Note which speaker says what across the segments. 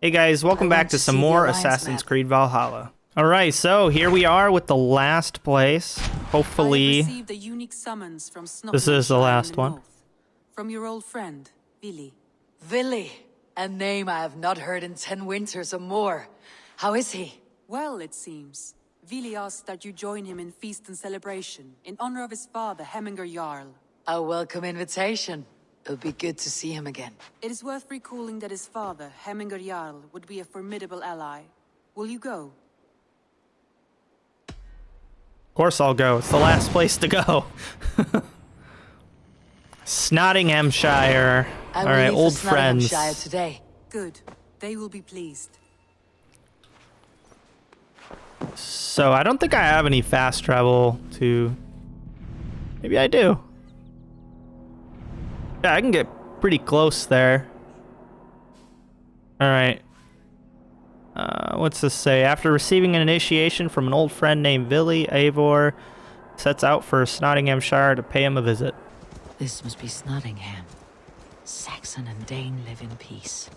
Speaker 1: Hey guys, welcome back to some more Assassin's Creed Valhalla. Alright, so here we are with the last place. Hopefully, this is the last one.
Speaker 2: From your old friend, VILI.
Speaker 3: VILI, a name I have not heard in 10 winters or more. How is he?
Speaker 2: Well, it seems. VILI asked that you join him in feast and celebration, in honor of his father, Hemminger Jarl.
Speaker 3: A welcome invitation. It'll be good to see him again.
Speaker 2: It is worth recalling that his father, Hemminger Jarl, would be a formidable ally. Will you go?
Speaker 1: Of course I'll go. It's the last place to go. Nottinghamshire. Alright, old friends.
Speaker 3: Today.
Speaker 2: Good. They will be pleased.
Speaker 1: So I don't think I have any fast travel to... Maybe I do. Yeah, I can get pretty close there. Alright. What's this say? After receiving an initiation from an old friend named VILI, Eivor sets out for Nottinghamshire to pay him a visit.
Speaker 3: This must be Nottingham. Saxon and Dane live in peace.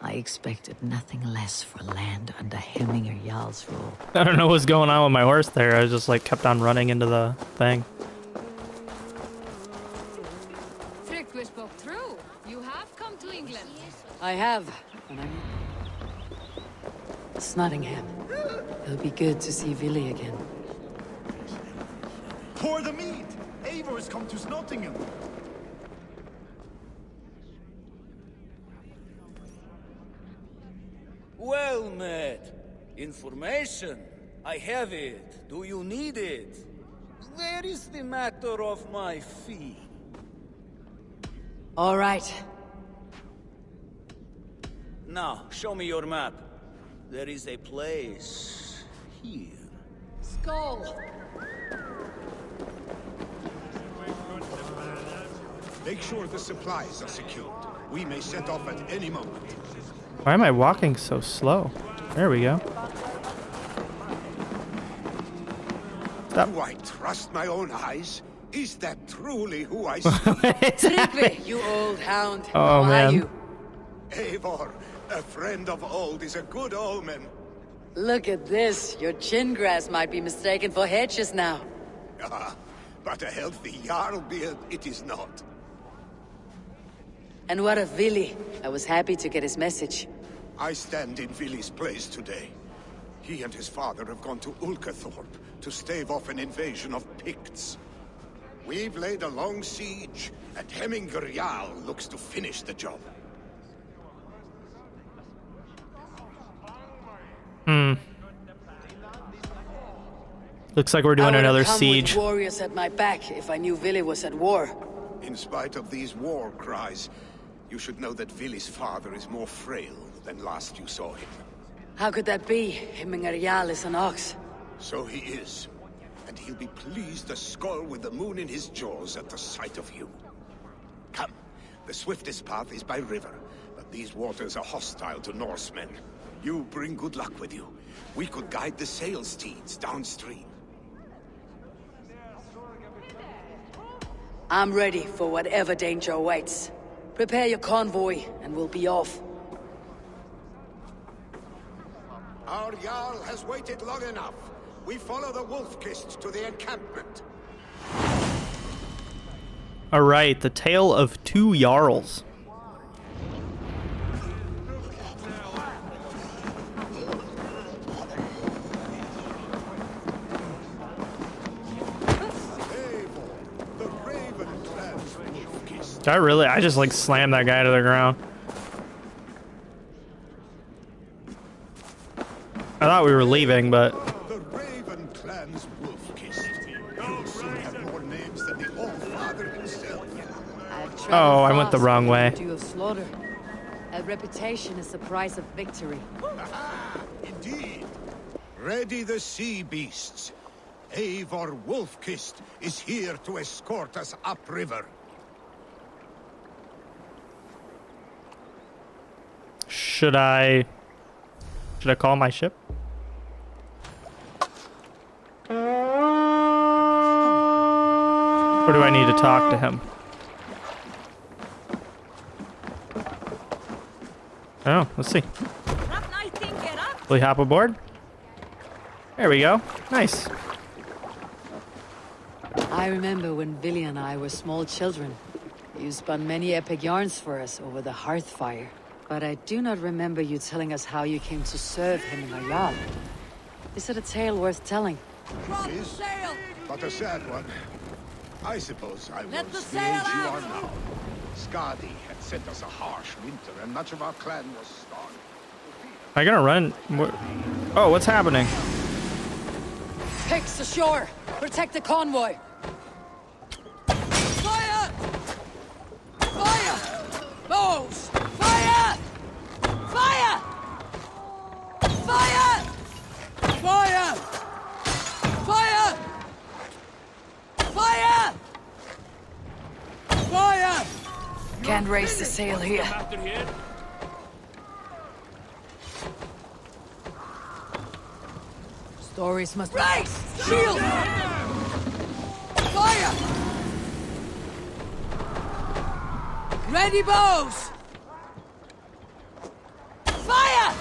Speaker 3: I expected nothing less for land under Hemminger Jarl's rule.
Speaker 1: I don't know what's going on with my horse there. I just like kept on running into the thing.
Speaker 4: We spoke through. You have come to England.
Speaker 3: I have. It's Nottingham. It'll be good to see VILI again.
Speaker 5: Pour the mead! Eivor has come to Nottingham.
Speaker 6: Well met. Information. I have it. Do you need it? Where is the matter of my fee?
Speaker 3: All right.
Speaker 6: Now, show me your map. There is a place here.
Speaker 4: Skull.
Speaker 5: Make sure the supplies are secured. We may set off at any moment.
Speaker 1: Why am I walking so slow? There we go. Stop.
Speaker 5: Do I trust my own eyes? Is that truly who I see?
Speaker 3: Trygve, you old hound.
Speaker 1: Oh,
Speaker 3: How
Speaker 1: man.
Speaker 3: are you?
Speaker 5: Eivor, a friend of old is a good omen.
Speaker 3: Look at this. Your chin grass might be mistaken for hedges now.
Speaker 5: Ah, but a healthy Jarl beard it is not.
Speaker 3: And what of VILI? I was happy to get his message.
Speaker 5: I stand in VILI's place today. He and his father have gone to Ulkathorpe to stave off an invasion of Picts. We've laid a long siege, and Hemminger Jarl looks to finish the job.
Speaker 1: Looks like we're doing another siege.
Speaker 3: With warriors at my back if I knew VILI was at war.
Speaker 5: In spite of these war cries, you should know that VILI's father is more frail than last you saw him.
Speaker 3: How could that be? Hemminger Jarl is an ox.
Speaker 5: So he is. And he'll be pleased as Skull with the moon in his jaws at the sight of you. Come, the swiftest path is by river, but these waters are hostile to Norsemen. You bring good luck with you. We could guide the sail steeds downstream.
Speaker 3: I'm ready for whatever danger awaits. Prepare your convoy, and we'll be off.
Speaker 5: Our Jarl has waited long enough. We follow the Wolf-Kist to the encampment.
Speaker 1: Alright, the tale of two Jarls. I just like slammed that guy to the ground. I thought we were leaving, but...
Speaker 5: The Raven clan's Wolf-Kist. You seem to have more names than the All-Father himself.
Speaker 1: Oh, I went the wrong way.
Speaker 3: Do of slaughter. A reputation is the price of victory.
Speaker 5: Indeed. Ready the sea beasts. Eivor Wolf-Kist is here to escort us upriver.
Speaker 1: Should I call my ship? Or do I need to talk to him? Oh, let's see. Will we hop aboard? There we go. Nice.
Speaker 3: I remember when VILI and I were small children. You spun many epic yarns for us over the hearth fire. But I do not remember you telling us how you came to serve him in Jarl. Is it a tale worth telling?
Speaker 5: It is, but a sad one. I suppose I was the age you are now. Skadi had sent us a harsh winter, and much of our clan was starved.
Speaker 1: Am I gonna run? Oh, what's happening?
Speaker 3: Picks ashore! Protect the convoy! Fire! Fire! Bows! Fire! Fire! Fire! Fire! Fire! Fire! Fire! Can't raise the sail here. Stories must raise! Shield! Fire! Ready bows! Fire!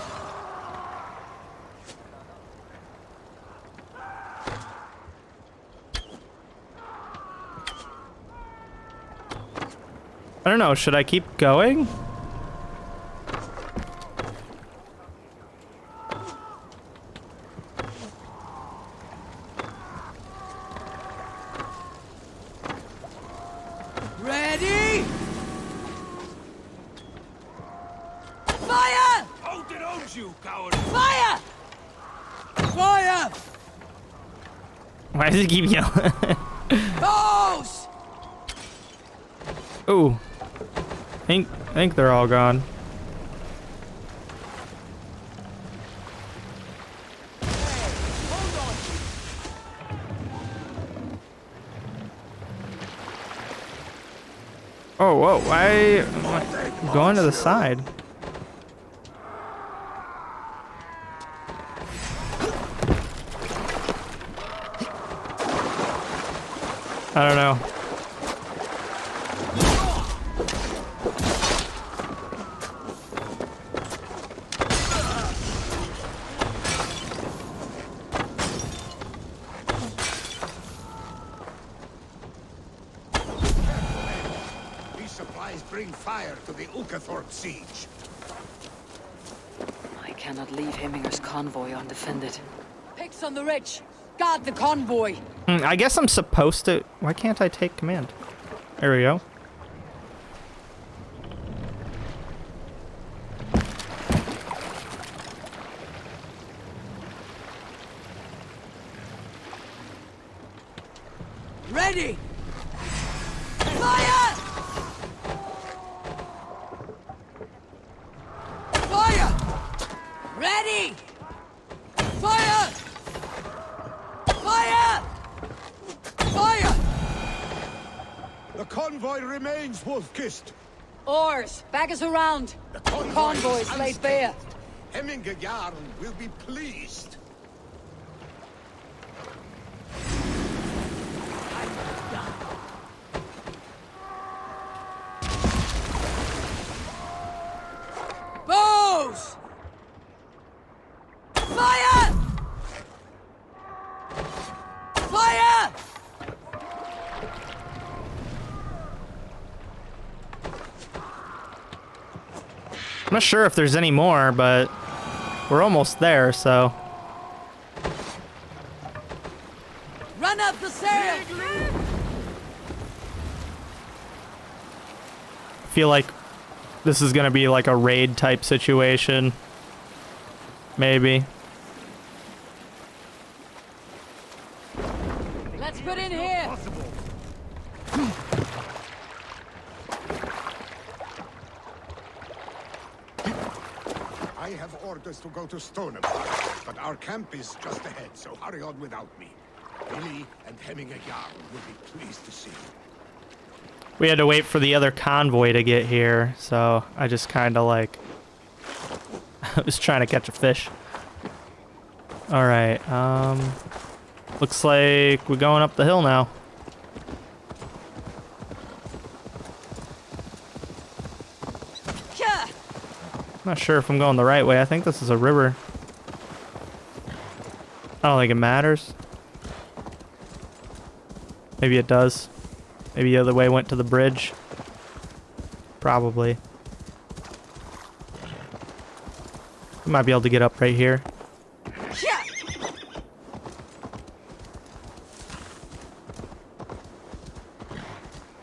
Speaker 1: I don't know. Should I keep going?
Speaker 3: Ready? Fire!
Speaker 6: Hold it on, you coward!
Speaker 3: Fire! Fire!
Speaker 1: Why does he keep yelling?
Speaker 3: Bows!
Speaker 1: Ooh. I think they're all gone. Oh, whoa, why am I going to the side? I don't know.
Speaker 5: Bring fire to the Ukathorpe siege.
Speaker 3: I cannot leave Hemminger's convoy undefended. Picks on the ridge! Guard the convoy!
Speaker 1: I guess I'm supposed to... Why can't I take command? There we go.
Speaker 3: Ready! Fire! Fire! Ready! Fire! Fire! Fire!
Speaker 5: The convoy remains wolf-kissed.
Speaker 3: Oars, back us around.
Speaker 5: The
Speaker 3: Convoy is laid bare.
Speaker 5: Hemminger Jarl will be pleased.
Speaker 3: Bows! Fire! Fire!
Speaker 1: I'm not sure if there's any more, but we're almost there, so...
Speaker 3: Run up the sail!
Speaker 1: I feel like this is gonna be like a raid type situation. Maybe.
Speaker 3: Let's put in here!
Speaker 5: I have orders to go to Stoneham, but our camp is just ahead, so hurry on without me. VILI and Hemminger Jarl will be pleased to see you.
Speaker 1: We had to wait for the other convoy to get here, so I just kind of like... I was trying to catch a fish. Alright, looks like we're going up the hill now. I'm not sure if I'm going the right way. I think this is a river. I don't think it matters. Maybe it does. Maybe the other way went to the bridge. Probably. We might be able to get up right here.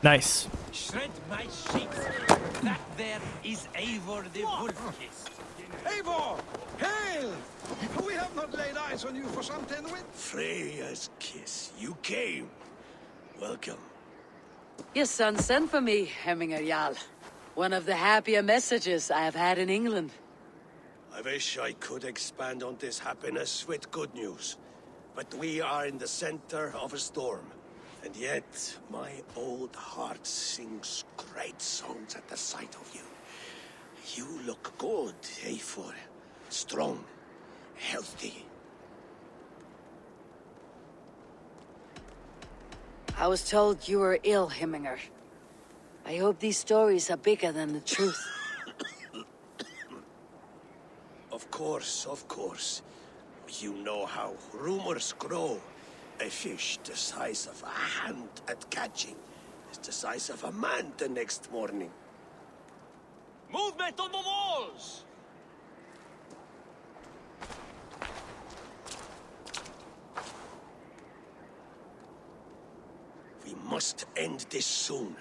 Speaker 1: Nice.
Speaker 7: Shred my sheets. That there is Eivor the Wolf-Kissed.
Speaker 8: Eivor! Hail! We have not laid eyes on you for some 10 weeks.
Speaker 5: Freya's kiss. You came. Welcome.
Speaker 3: Your son sent for me, Hemminger Jarl. One of the happier messages I have had in England.
Speaker 5: I wish I could expand on this happiness with good news. But we are in the center of a storm. And yet, my old heart sings great songs at the sight of you. You look good, Eivor. Strong, healthy.
Speaker 3: I was told you were ill, Hemminger. I hope these stories are bigger than the truth.
Speaker 5: Of course. You know how rumors grow. A fish the size of a hand at catching is the size of a man the next morning.
Speaker 7: Movement on the walls!
Speaker 5: We must end this soon,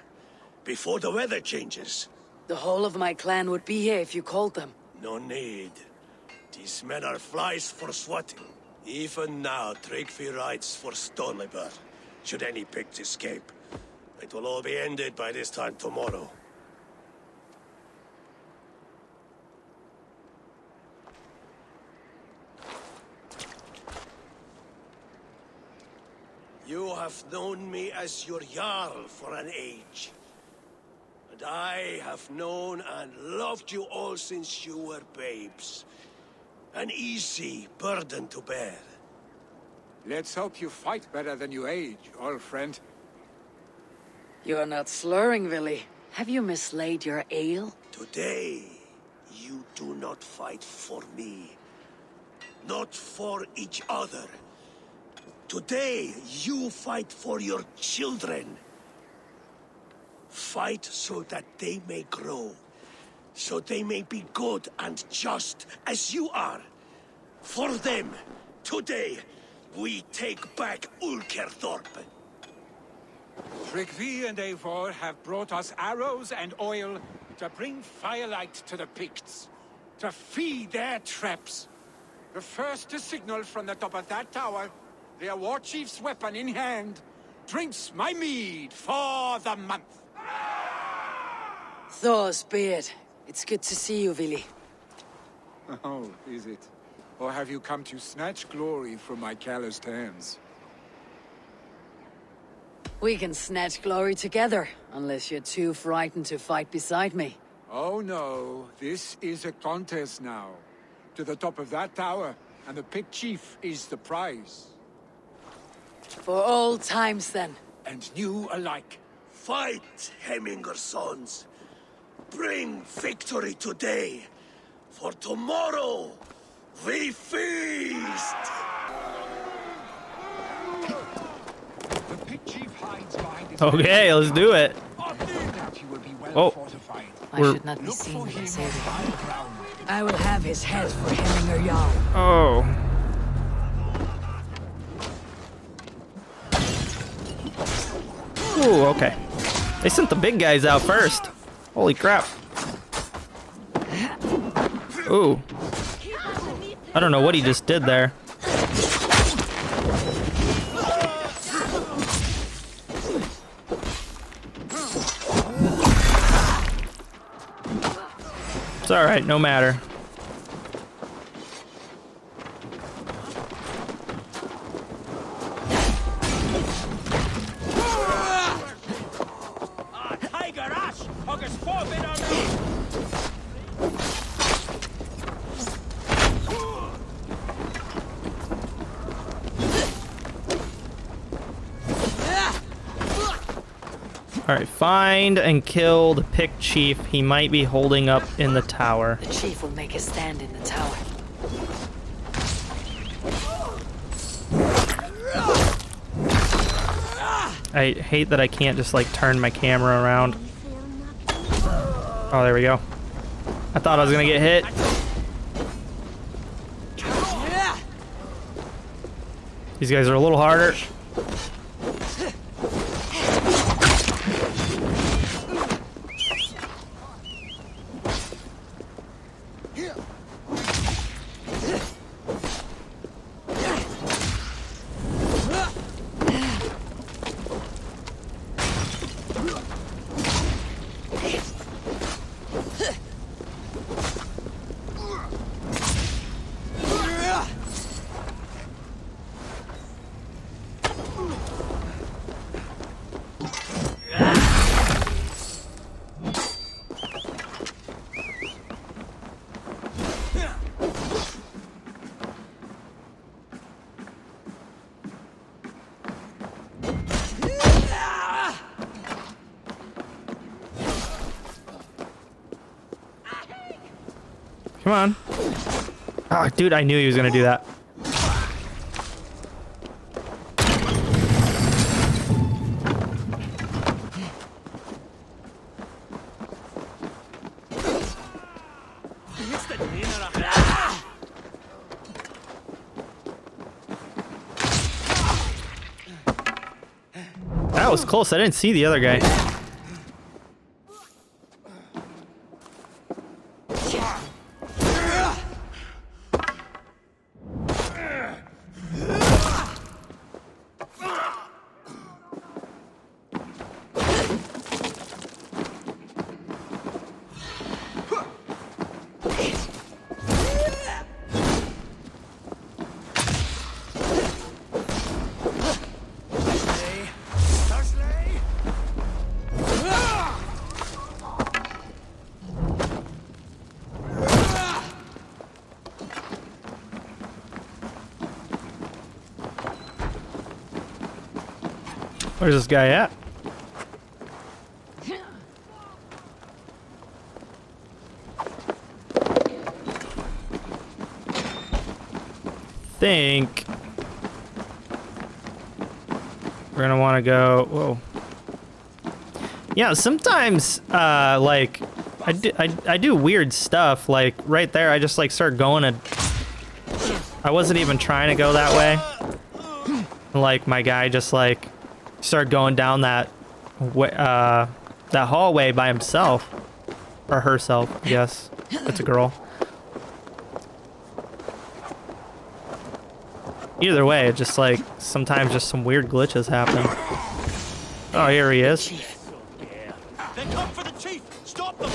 Speaker 5: before the weather changes.
Speaker 3: The whole of my clan would be here if you called them.
Speaker 5: No need. These men are flies for swatting. Even now, Tryggvi rides for Stonebur, should any pigs escape. It will all be ended by this time tomorrow. You have known me as your Jarl for an age. And I have known and loved you all since you were babes. An easy burden to bear.
Speaker 8: Let's hope you fight better than you age, old friend.
Speaker 3: You are not slurring, VILI. Have you mislaid your ale?
Speaker 5: Today, you do not fight for me. Not for each other. Today, you fight for your children. Fight so that they may grow. So they may be good and just as you are. For them, today, we take back Ulkerthorpe.
Speaker 8: Tryggvi and Eivor have brought us arrows and oil to bring firelight to the Picts. To feed their traps. The first to signal from the top of that tower, their war chief's weapon in hand, drinks my mead for the month.
Speaker 3: Thor's beard. It's good to see you, VILI.
Speaker 8: Oh, is it? Or have you come to snatch glory from my calloused hands?
Speaker 3: We can snatch glory together, unless you're too frightened to fight beside me.
Speaker 8: Oh no, this is a contest now. To the top of that tower, and the Pict Chief is the prize.
Speaker 3: For old times, then.
Speaker 8: And new alike.
Speaker 5: Fight, Hemminger sons. Bring victory today. For tomorrow, we feast!
Speaker 8: The Pict Chief hides behind his
Speaker 1: Okay, let's do it.
Speaker 8: that he will be well
Speaker 1: Oh.
Speaker 8: fortified.
Speaker 3: I should not be seen with this area. I will have his head for Hemminger Jarl.
Speaker 1: Oh. Ooh, okay. They sent the big guys out first. Holy crap. Ooh. I don't know what he just did there. It's alright, no matter.
Speaker 7: Tiger Ash! August forbid on me!
Speaker 1: Alright, find and kill the picked chief. He might be holding up in the tower.
Speaker 3: The chief will make a stand in the tower.
Speaker 1: I hate that I can't just like turn my camera around. Oh, there we go. I thought I was gonna get hit. These guys are a little harder. Come on. Oh, dude, I knew he was gonna do that. That was close. I didn't see the other guy. Where's this guy at? Think we're gonna want to go. Whoa. Yeah, sometimes like I do weird stuff. Like right there, I just like start going and I wasn't even trying to go that way. Like my guy just like started going down that that hallway by himself or herself. I guess it's a girl. Either way, it just like sometimes just some weird glitches happen. Oh, here he is.
Speaker 7: They come for the chief! Stop them!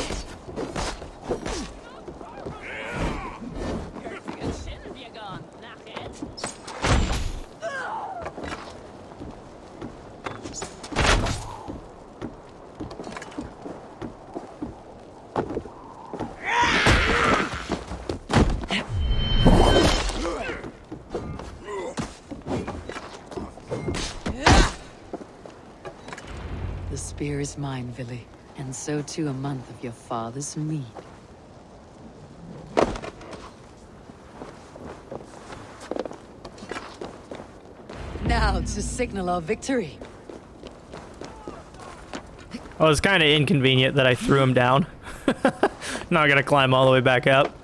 Speaker 3: The spear is mine, Vili, and so too a month of your father's mead. Now to signal our victory.
Speaker 1: Well, it's kind of inconvenient that I threw him down. Now I gotta climb all the way back up.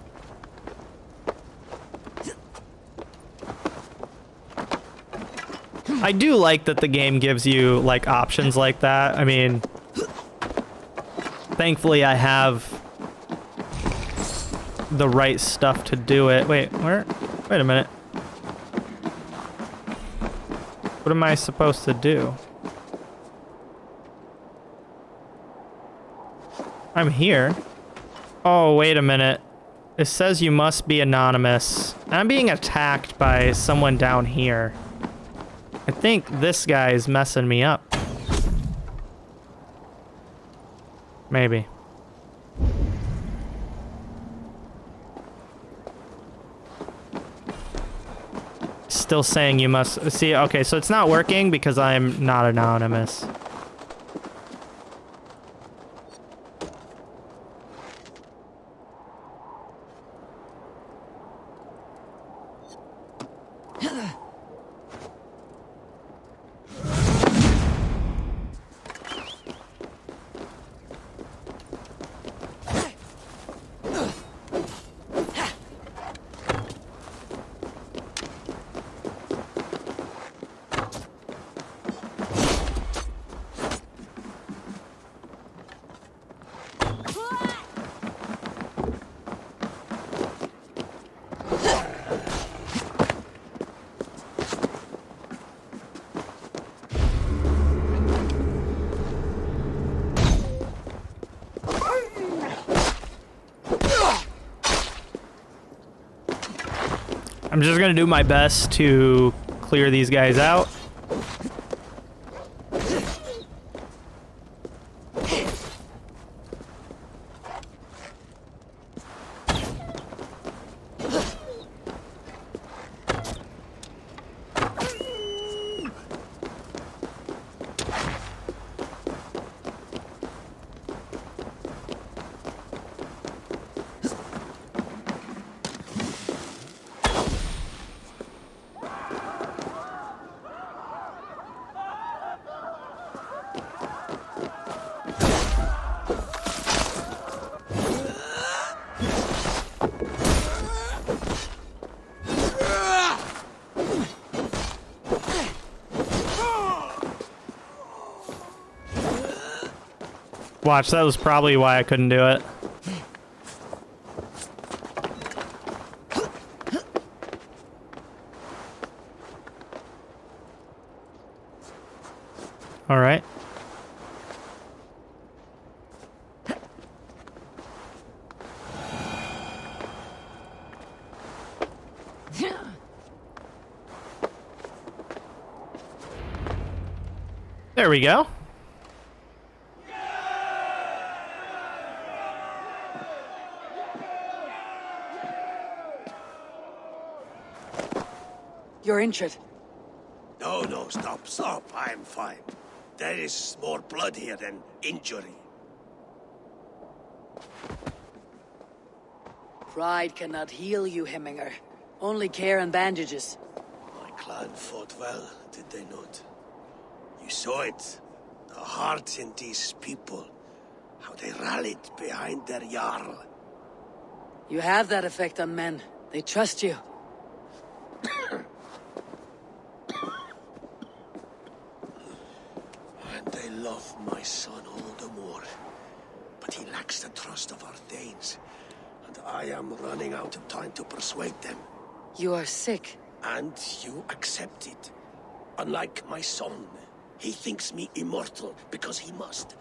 Speaker 1: I do like that the game gives you like options like that. I mean, thankfully I have the right stuff to do it. Wait, where? Wait a minute. What am I supposed to do? I'm here. Oh, wait a minute. It says you must be anonymous. I'm being attacked by someone down here. I think this guy is messing me up. Maybe. Still saying you must see. Okay, so it's not working because I'm not anonymous. I'm just gonna do my best to clear these guys out. Watch, that was probably why I couldn't do it. All right. There we go.
Speaker 3: You're injured.
Speaker 9: No, stop. I'm fine. There is more blood here than injury.
Speaker 3: Pride cannot heal you, Hemminger. Only care and bandages.
Speaker 9: My clan fought well, did they not? You saw it. The heart in these people. How they rallied behind their Jarl.
Speaker 3: You have that effect on men. They trust you.
Speaker 9: And they love my son all the more. But he lacks the trust of our Danes. And I am running out of time to persuade them.
Speaker 3: You are sick.
Speaker 9: And you accept it. Unlike my son, he thinks me immortal because he must.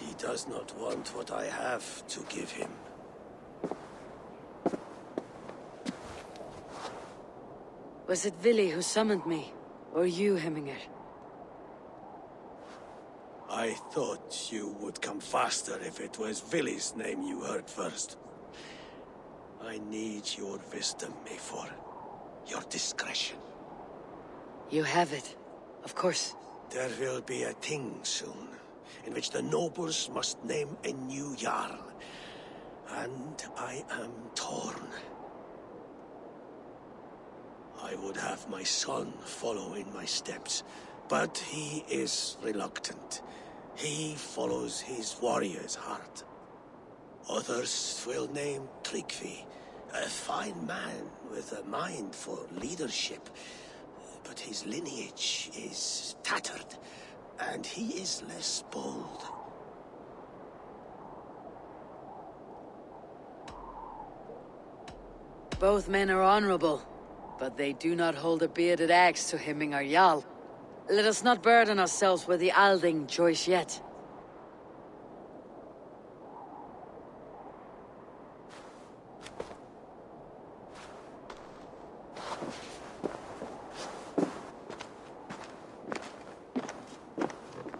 Speaker 9: He does not want what I have to give him.
Speaker 3: Was it VILI who summoned me? Or you, Hemminger?
Speaker 9: I thought you would come faster if it was VILI's name you heard first. I need your wisdom, Eivor. Your discretion.
Speaker 3: You have it. Of course.
Speaker 9: There will be a thing soon, in which the nobles must name a new Jarl. And I am torn. I would have my son follow in my steps, but he is reluctant. He follows his warrior's heart. Others will name Tryggvi, a fine man with a mind for leadership. But his lineage is tattered, and he is less bold.
Speaker 3: Both men are honorable, but they do not hold a bearded axe to Hemminger Jarl. Let us not burden ourselves with the Alding choice yet.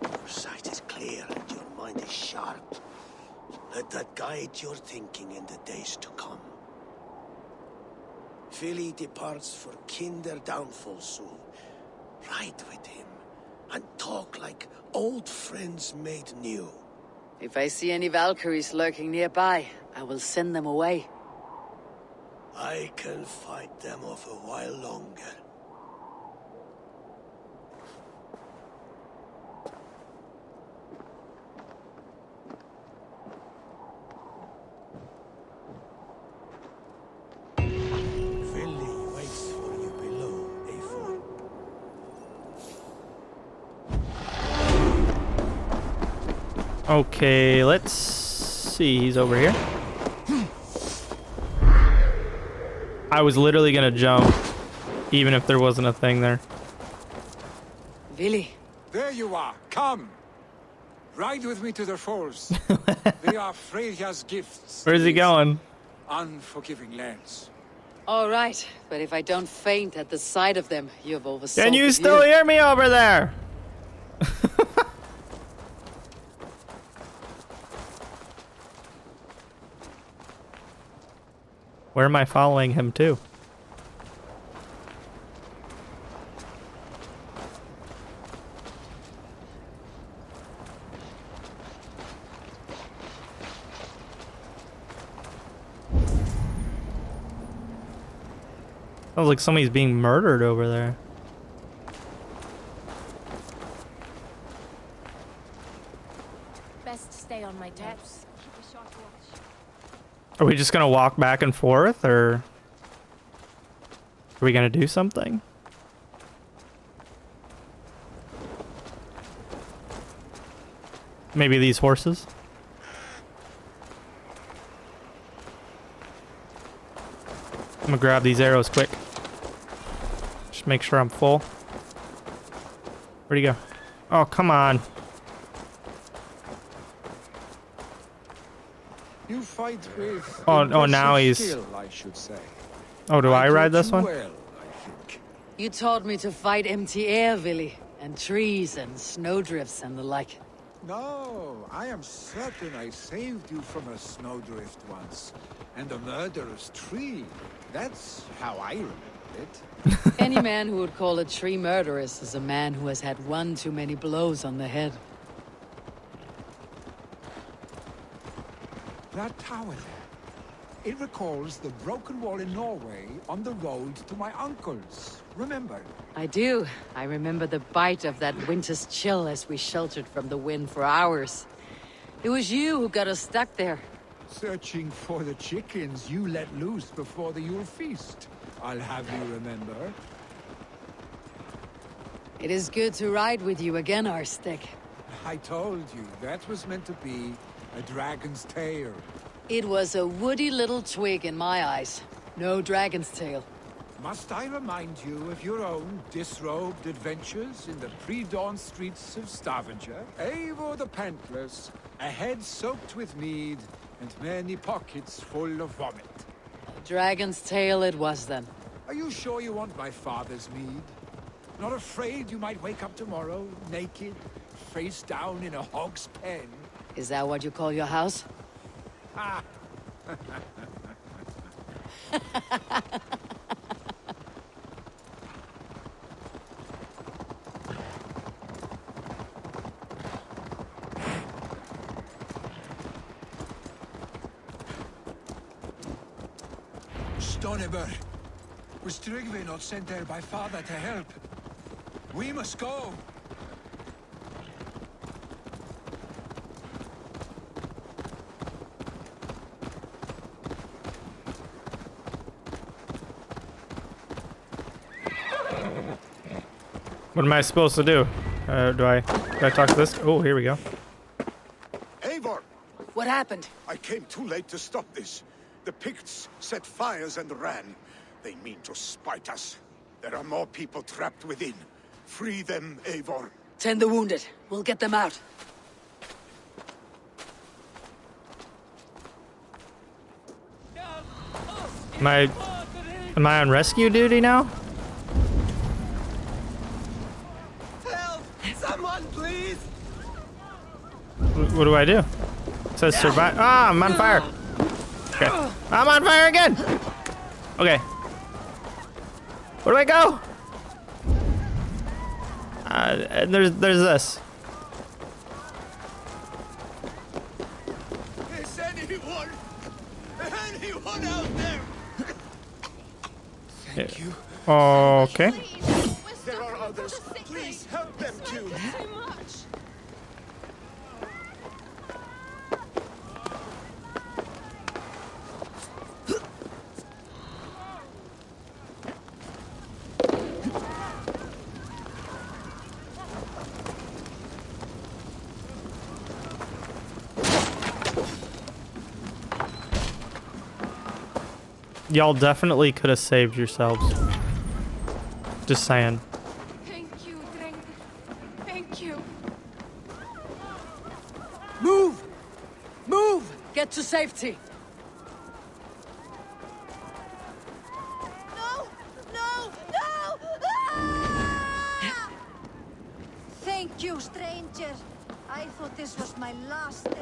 Speaker 9: Your sight is clear and your mind is sharp. Let that guide your thinking in the days to come. VILI departs for Kinder downfall soon. Ride with him, and talk like old friends made new.
Speaker 3: If I see any Valkyries lurking nearby, I will send them away.
Speaker 9: I can fight them off a while longer. VILI waits for you below, Eivor.
Speaker 1: Okay, let's see. He's over here. I was literally gonna jump, even if there wasn't a thing there.
Speaker 3: VILI.
Speaker 8: There you are. Come. Ride with me to the falls. They are Freya's gifts.
Speaker 1: Where's he going?
Speaker 8: Unforgiving lands.
Speaker 3: All right, but if I don't faint at the sight of them, you have oversold
Speaker 1: Can
Speaker 3: the
Speaker 1: you still
Speaker 3: view.
Speaker 1: hear me over there? Where am I following him to? Sounds like somebody's being murdered over there.
Speaker 10: Best stay on my toes. Keep a sharp watch.
Speaker 1: Are we just gonna walk back and forth, or are we gonna do something? Maybe these horses? I'm gonna grab these arrows quick. Just make sure I'm full. Where'd he go? Oh, come on.
Speaker 8: You fight with
Speaker 1: Oh,
Speaker 8: impressive
Speaker 1: now he's...
Speaker 8: skill, I should say.
Speaker 1: Oh, do I ride
Speaker 8: taught
Speaker 1: this
Speaker 8: you
Speaker 1: one?
Speaker 8: well, I think.
Speaker 3: You taught me to fight empty air, VILI, and trees and snowdrifts and the like.
Speaker 8: No, I am certain I saved you from a snowdrift once. And a murderous tree. That's how I remember it.
Speaker 3: Any man who would call a tree murderous is a man who has had one too many blows on the head.
Speaker 8: That tower there. It recalls the broken wall in Norway on the road to my uncle's. Remember?
Speaker 3: I do. I remember the bite of that winter's chill as we sheltered from the wind for hours. It was you who got us stuck there.
Speaker 8: Searching for the chickens you let loose before the Yule feast. I'll have you remember.
Speaker 3: It is good to ride with you again, Arstic.
Speaker 8: I told you, that was meant to be a dragon's tail.
Speaker 3: It was a woody little twig in my eyes. No dragon's tail.
Speaker 8: Must I remind you of your own disrobed adventures in the pre-dawn streets of Stavanger? Eivor the Pantless, a head soaked with mead, and many pockets full of vomit.
Speaker 3: A dragon's tail it was then.
Speaker 8: Are you sure you want my father's mead? Not afraid you might wake up tomorrow, naked, face down in a hog's pen?
Speaker 3: Is that what you call your house?
Speaker 8: Ah! Stoneber, was Tryggve not sent there by father to help? We must go!
Speaker 1: What am I supposed to do? Do I talk to this? Oh, here we go.
Speaker 5: Eivor!
Speaker 3: What happened?
Speaker 5: I came too late to stop this. The Picts set fires and ran. They mean to spite us. There are more people trapped within. Free them, Eivor.
Speaker 3: Tend the wounded. We'll get them out.
Speaker 1: Am I on rescue duty now?
Speaker 7: Help! Someone, please!
Speaker 1: What do I do? It says survive. Ah, I'm on fire. Okay. I'm on fire again. Okay. Where do I go? And there's this.
Speaker 7: Is anyone out there?
Speaker 8: Thank you.
Speaker 1: Okay.
Speaker 7: There are others. Please help them too.
Speaker 10: So much.
Speaker 1: Y'all definitely could have saved yourselves. Just saying.
Speaker 10: Thank you, Dreng. Thank you.
Speaker 3: Move! Move! Get to safety.
Speaker 10: this was my last day.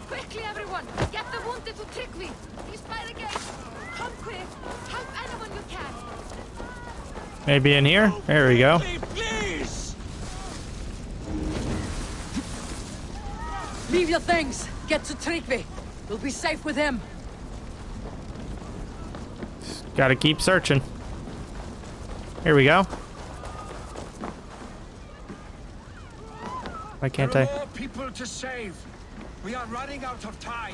Speaker 4: Quickly, everyone! Get the wounded to Tryggvi! He's by the gate! Come quick! Help anyone you can!
Speaker 1: Maybe in here? There we go.
Speaker 6: Please!
Speaker 3: Leave your things. Get to Tryggvi. We'll be safe with him.
Speaker 1: Gotta keep searching. Here we go. Why can't
Speaker 8: There are
Speaker 1: I?
Speaker 8: more people to save. We are running out of time.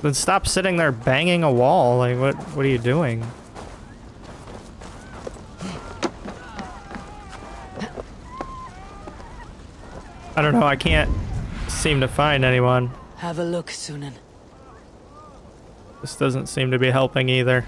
Speaker 1: Then stop sitting there banging a wall. Like, what are you doing? I don't know. I can't seem to find anyone.
Speaker 3: Have a look, Sunan.
Speaker 1: This doesn't seem to be helping either.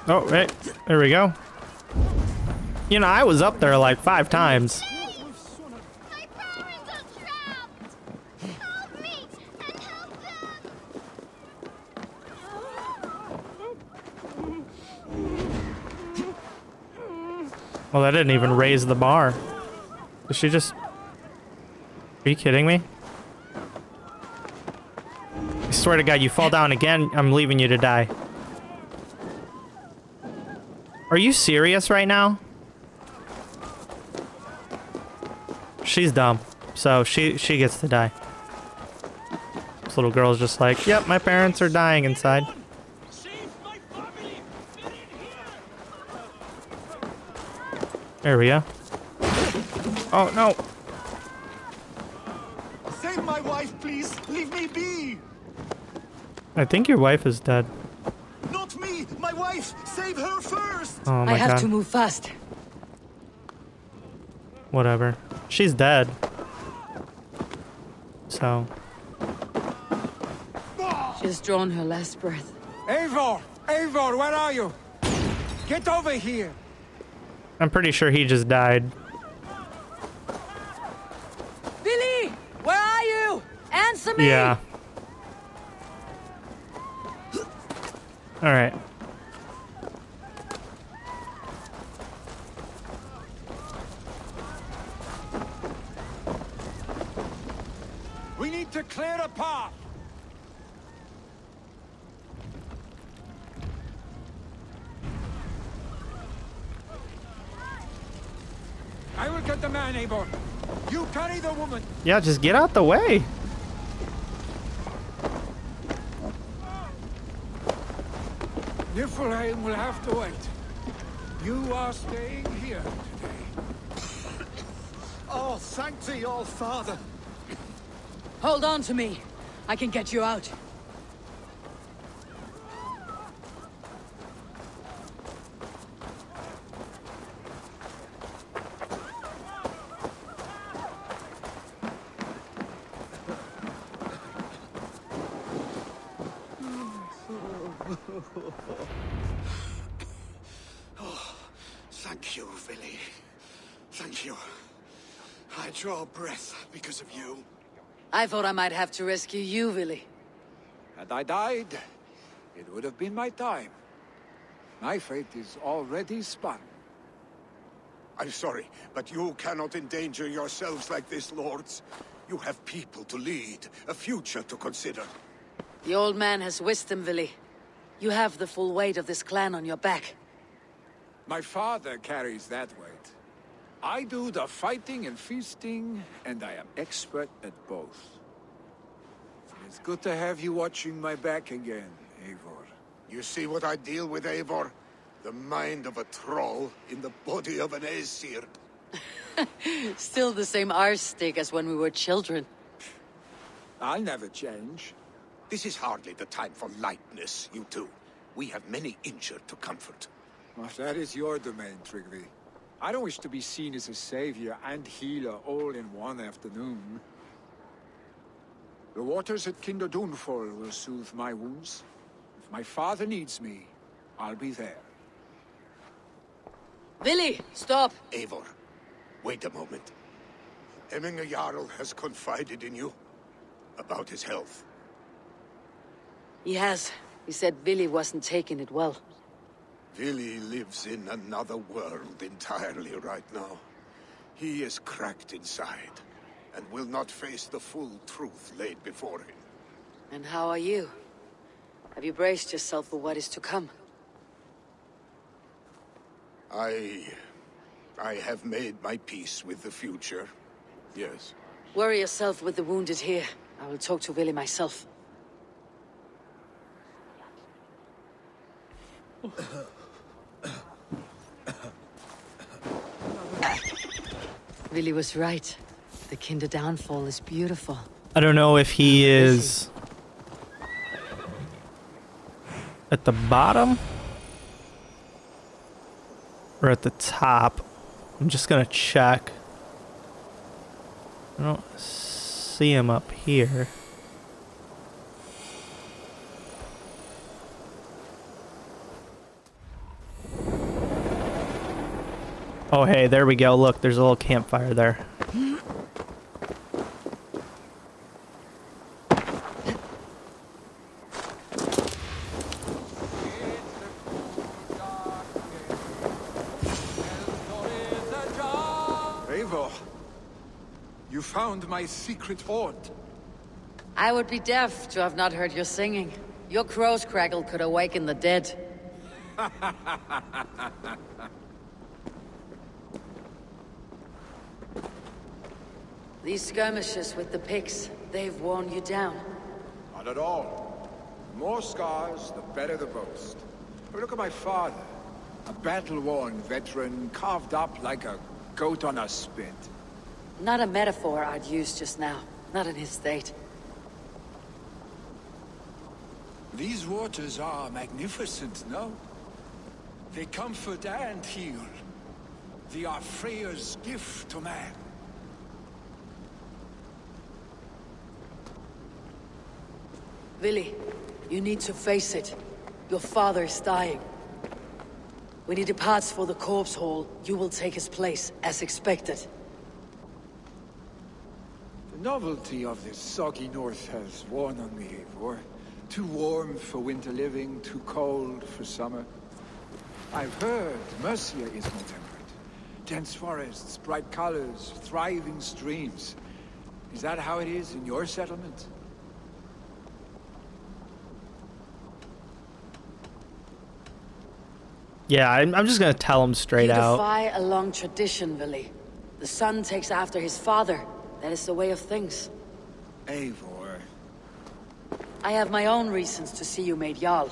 Speaker 1: Oh, hey, there we go. You know, I was up there like 5 times.
Speaker 10: My parents are trapped! Help me and help them!
Speaker 1: Well, that didn't even raise the bar. Did she just... Are you kidding me? I swear to God, you fall down again, I'm leaving you to die. Are you serious right now? She's dumb, so she gets to die. This little girl's just like, yep, my parents are dying inside. There we go. Oh, no.
Speaker 11: Save my wife, please. Leave me be.
Speaker 1: I think your wife is dead.
Speaker 11: Not me. My wife. Save her first.
Speaker 1: Oh my
Speaker 3: I have
Speaker 1: God.
Speaker 3: to move fast.
Speaker 1: Whatever. She's dead. So.
Speaker 3: She's drawn her last breath.
Speaker 8: Eivor! Eivor, where are you? Get over here!
Speaker 1: I'm pretty sure he just died.
Speaker 3: VILI! Where are you? Answer me!
Speaker 1: Yeah. Alright.
Speaker 8: We need to clear a path! I will get the man, Eivor. You carry the woman.
Speaker 1: Yeah, just get out the way.
Speaker 8: Niflheim will have to wait. You are staying here today.
Speaker 11: Oh, thank thee, all father.
Speaker 3: Hold on to me. I can get you out.
Speaker 5: Oh, thank you, VILI. Thank you. I draw breath because of you.
Speaker 3: I thought I might have to rescue you, VILI.
Speaker 8: Had I died, it would have been my time. My fate is already spun.
Speaker 5: I'm sorry, but you cannot endanger yourselves like this, lords. You have people to lead, a future to consider.
Speaker 3: The old man has wisdom, VILI. You have the full weight of this clan on your back.
Speaker 8: My father carries that weight. I do the fighting and feasting, and I am expert at both. It's good to have you watching my back again, Eivor.
Speaker 5: You see what I deal with, Eivor? The mind of a troll in the body of an Aesir.
Speaker 3: Still the same arse stick as when we were children.
Speaker 8: I'll never change.
Speaker 5: This is hardly the time for lightness, you two. We have many injured to comfort.
Speaker 8: Well, that is your domain, Tryggvi. I don't wish to be seen as a savior and healer all in one afternoon. The waters at Kinderdunfall will soothe my wounds. If my father needs me, I'll be there.
Speaker 3: Vili, stop!
Speaker 5: Eivor, wait a moment. Hemminger Jarl has confided in you about his health.
Speaker 3: He has. He said Vili wasn't taking it well.
Speaker 5: Vili lives in another world entirely right now. He is cracked inside, and will not face the full truth laid before him.
Speaker 3: And how are you? Have you braced yourself for what is to come?
Speaker 5: I have made my peace with the future, yes.
Speaker 3: Worry yourself with the wounded here. I will talk to Vili myself. Vili was right. The Kinder downfall is beautiful.
Speaker 1: I don't know if he is at the bottom or at the top. I'm just gonna check. I don't see him up here. Oh, hey, there we go. Look, there's a little campfire there.
Speaker 8: Eivor, you found my secret hoard.
Speaker 3: I would be deaf to have not heard your singing. Your crow's crackle could awaken the dead. These skirmishes with the Picts, they've worn you down.
Speaker 8: Not at all. The more scars, the better the boast. But look at my father. A battle-worn veteran, carved up like a goat on a spit.
Speaker 3: Not a metaphor I'd use just now. Not in his state.
Speaker 8: These waters are magnificent, no? They comfort and heal. They are Freya's gift to man.
Speaker 3: Vili, you need to face it. Your father is dying. When he departs for the corpse hall, you will take his place, as expected.
Speaker 8: The novelty of this soggy north has worn on me, Eivor. Too warm for winter living, too cold for summer. I've heard Mercia is more temperate. Dense forests, bright colors, thriving streams. Is that how it is in your settlement?
Speaker 1: Yeah, I'm just gonna tell him straight out.
Speaker 3: You defy a long tradition, Vili. The son takes after his father. That is the way of things.
Speaker 8: Eivor.
Speaker 3: I have my own reasons to see you made Jarl.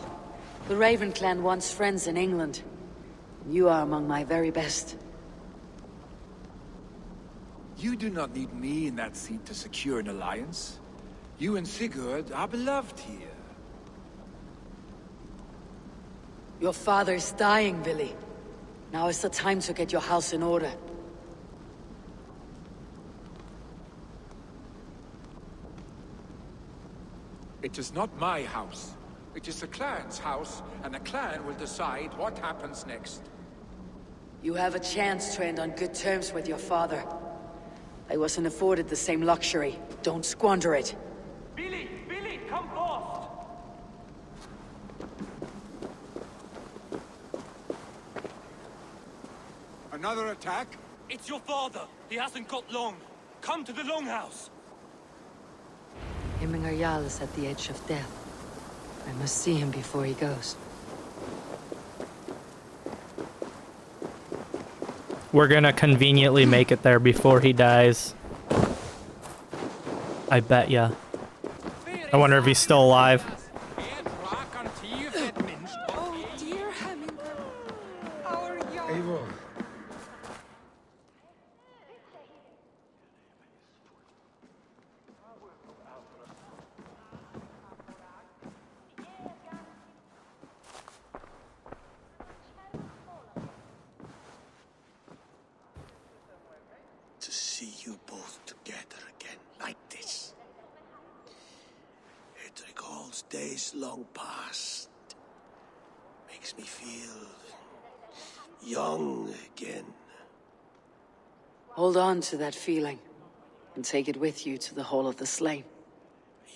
Speaker 3: The Raven clan wants friends in England. You are among my very best.
Speaker 8: You do not need me in that seat to secure an alliance. You and Sigurd are beloved here.
Speaker 3: Your father is dying, Vili. Now is the time to get your house in order.
Speaker 8: It is not my house. It is the clan's house, and the clan will decide what happens next.
Speaker 3: You have a chance to end on good terms with your father. I wasn't afforded the same luxury. Don't squander it.
Speaker 7: Vili, come forth!
Speaker 8: Another attack?
Speaker 7: It's your father. He hasn't got long. Come to the longhouse.
Speaker 3: Hemminger Jarl is at the edge of death. I must see him before he goes.
Speaker 1: We're gonna conveniently make it there before he dies. I bet ya. I wonder if he's still alive.
Speaker 2: Oh, dear Hemminger. Our young...
Speaker 11: Eivor.
Speaker 9: see you both together again like this. It recalls days long past. Makes me feel young again.
Speaker 3: Hold on to that feeling, and take it with you to the Hall of the Slain.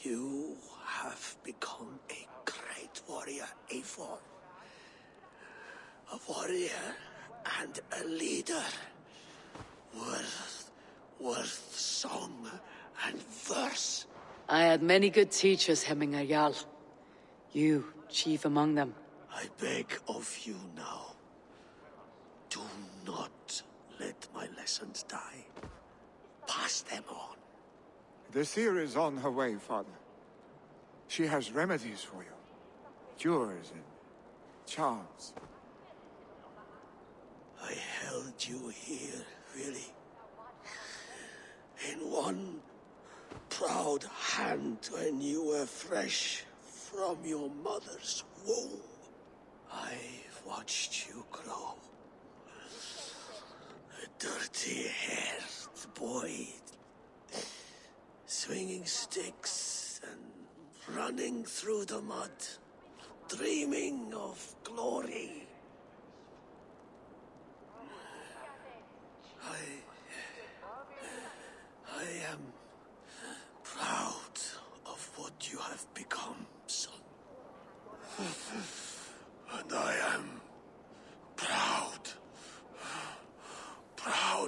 Speaker 9: You have become a great warrior, Eivor. A warrior and a leader. Worth song and verse.
Speaker 3: I had many good teachers, Hemminger Jarl. You, chief among them.
Speaker 9: I beg of you now. Do not let my lessons die. Pass them on.
Speaker 8: The seer is on her way, Father. She has remedies for you. Cures and charms.
Speaker 9: I held you here, VILI. In one proud hand when you were fresh from your mother's womb. I've watched you grow. A dirty-haired boy, swinging sticks and running through the mud, dreaming of glory. I am proud of what you have become, son. And I am proud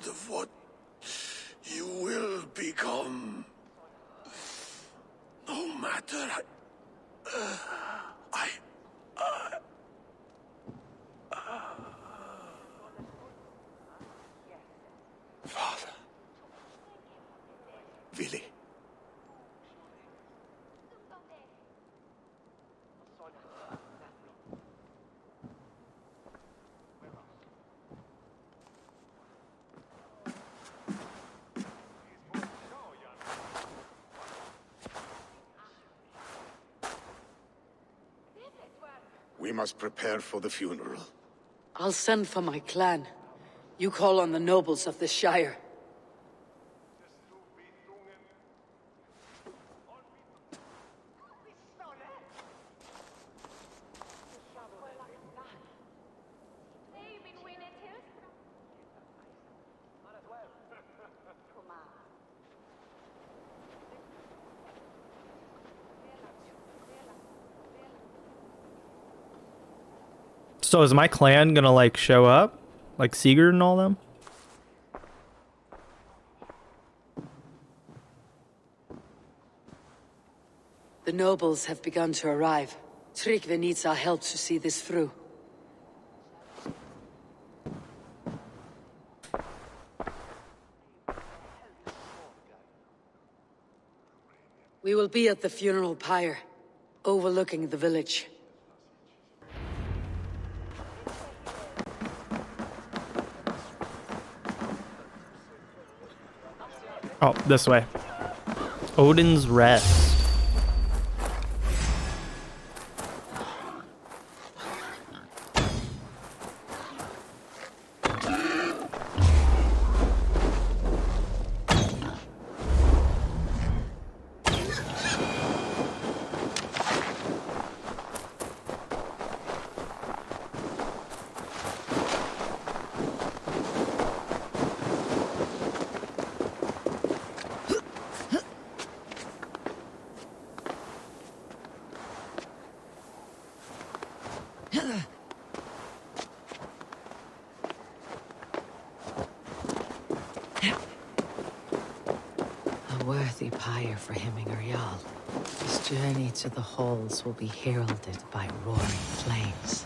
Speaker 9: of what you will become. No matter
Speaker 5: Father. VILI. We must prepare for the funeral.
Speaker 3: I'll send for my clan. You call on the nobles of the Shire.
Speaker 1: So is my clan gonna like show up? Like Sigurd and all them?
Speaker 3: The nobles have begun to arrive. Tryggvi needs our help to see this through. We will be at the funeral pyre, overlooking the village.
Speaker 1: Oh, this way. Odin's Rest.
Speaker 3: A worthy pyre for Hemminger Jarl. His journey to the halls will be heralded by roaring flames.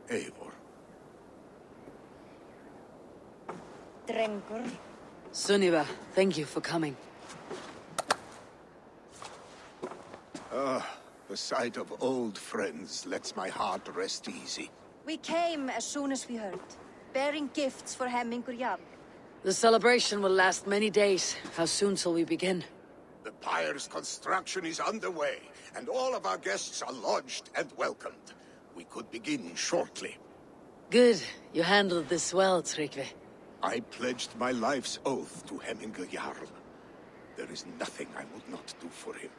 Speaker 5: Eivor.
Speaker 10: Drengur.
Speaker 3: Sunniva, thank you for coming.
Speaker 5: The sight of old friends lets my heart rest easy.
Speaker 10: We came as soon as we heard, bearing gifts for Hemmingur Jarl.
Speaker 3: The celebration will last many days. How soon till we begin?
Speaker 5: The pyre's construction is underway, and all of our guests are lodged and welcomed. We could begin shortly.
Speaker 3: Good. You handled this well, Tryggvi.
Speaker 5: I pledged my life's oath to Hemminger Jarl. There is nothing I would not do for him.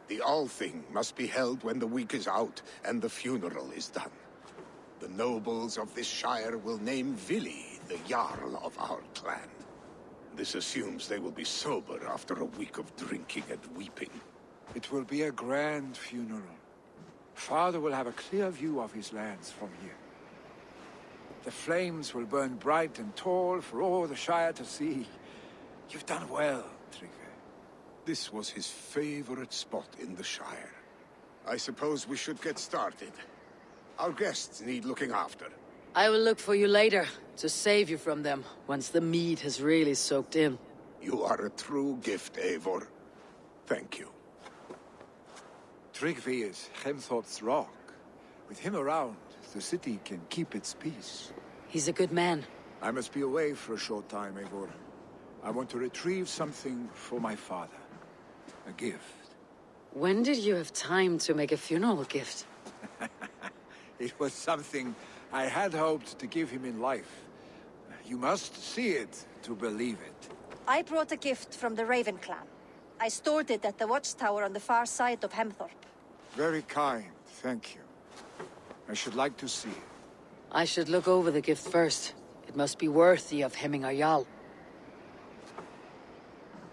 Speaker 5: The Althing must be held when the week is out and the funeral is done. The nobles of this shire will name VILI the Jarl of our clan. This assumes they will be sober after a week of drinking and weeping.
Speaker 8: It will be a grand funeral. Father will have a clear view of his lands from here. The flames will burn bright and tall for all the Shire to see. You've done well, Tryggvi.
Speaker 5: This was his favorite spot in the Shire. I suppose we should get started. Our guests need looking after.
Speaker 3: I will look for you later, to save you from them, once the mead has really soaked in.
Speaker 5: You are a true gift, Eivor. Thank you.
Speaker 8: Tryggvi is Hemthorpe's rock. With him around, the city can keep its peace.
Speaker 3: He's a good man.
Speaker 8: I must be away for a short time, Eivor. I want to retrieve something for my father. A gift.
Speaker 3: When did you have time to make a funeral gift?
Speaker 8: It was something I had hoped to give him in life. You must see it to believe it.
Speaker 12: I brought a gift from the Raven clan. I stored it at the watchtower on the far side of Hemthorpe.
Speaker 8: Very kind, thank you. I should like to see it.
Speaker 3: I should look over the gift first. It must be worthy of Hemminger Jarl.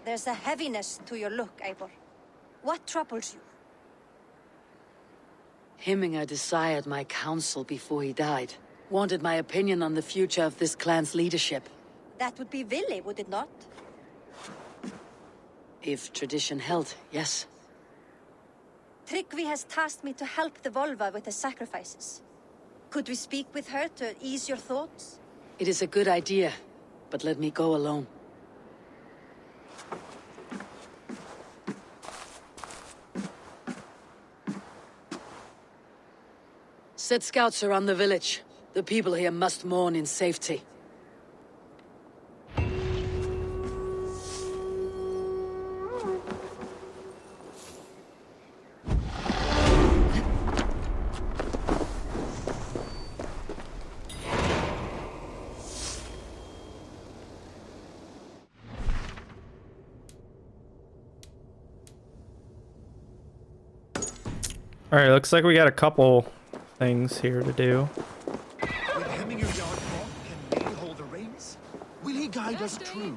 Speaker 12: There's a heaviness to your look, Eivor. What troubles you?
Speaker 3: Hemminger desired my counsel before he died. Wanted my opinion on the future of this clan's leadership.
Speaker 12: That would be VILI, would it not?
Speaker 3: If tradition held, yes.
Speaker 12: Tryggvi has tasked me to help the Volva with the sacrifices. Could we speak with her to ease your thoughts?
Speaker 3: It is a good idea, but let me go alone. Set scouts around the village. The people here must mourn in safety.
Speaker 1: All right, looks like we got a couple things here to do.
Speaker 11: With Hemminger Jarl gone, can they hold the reins? Will he guide us true?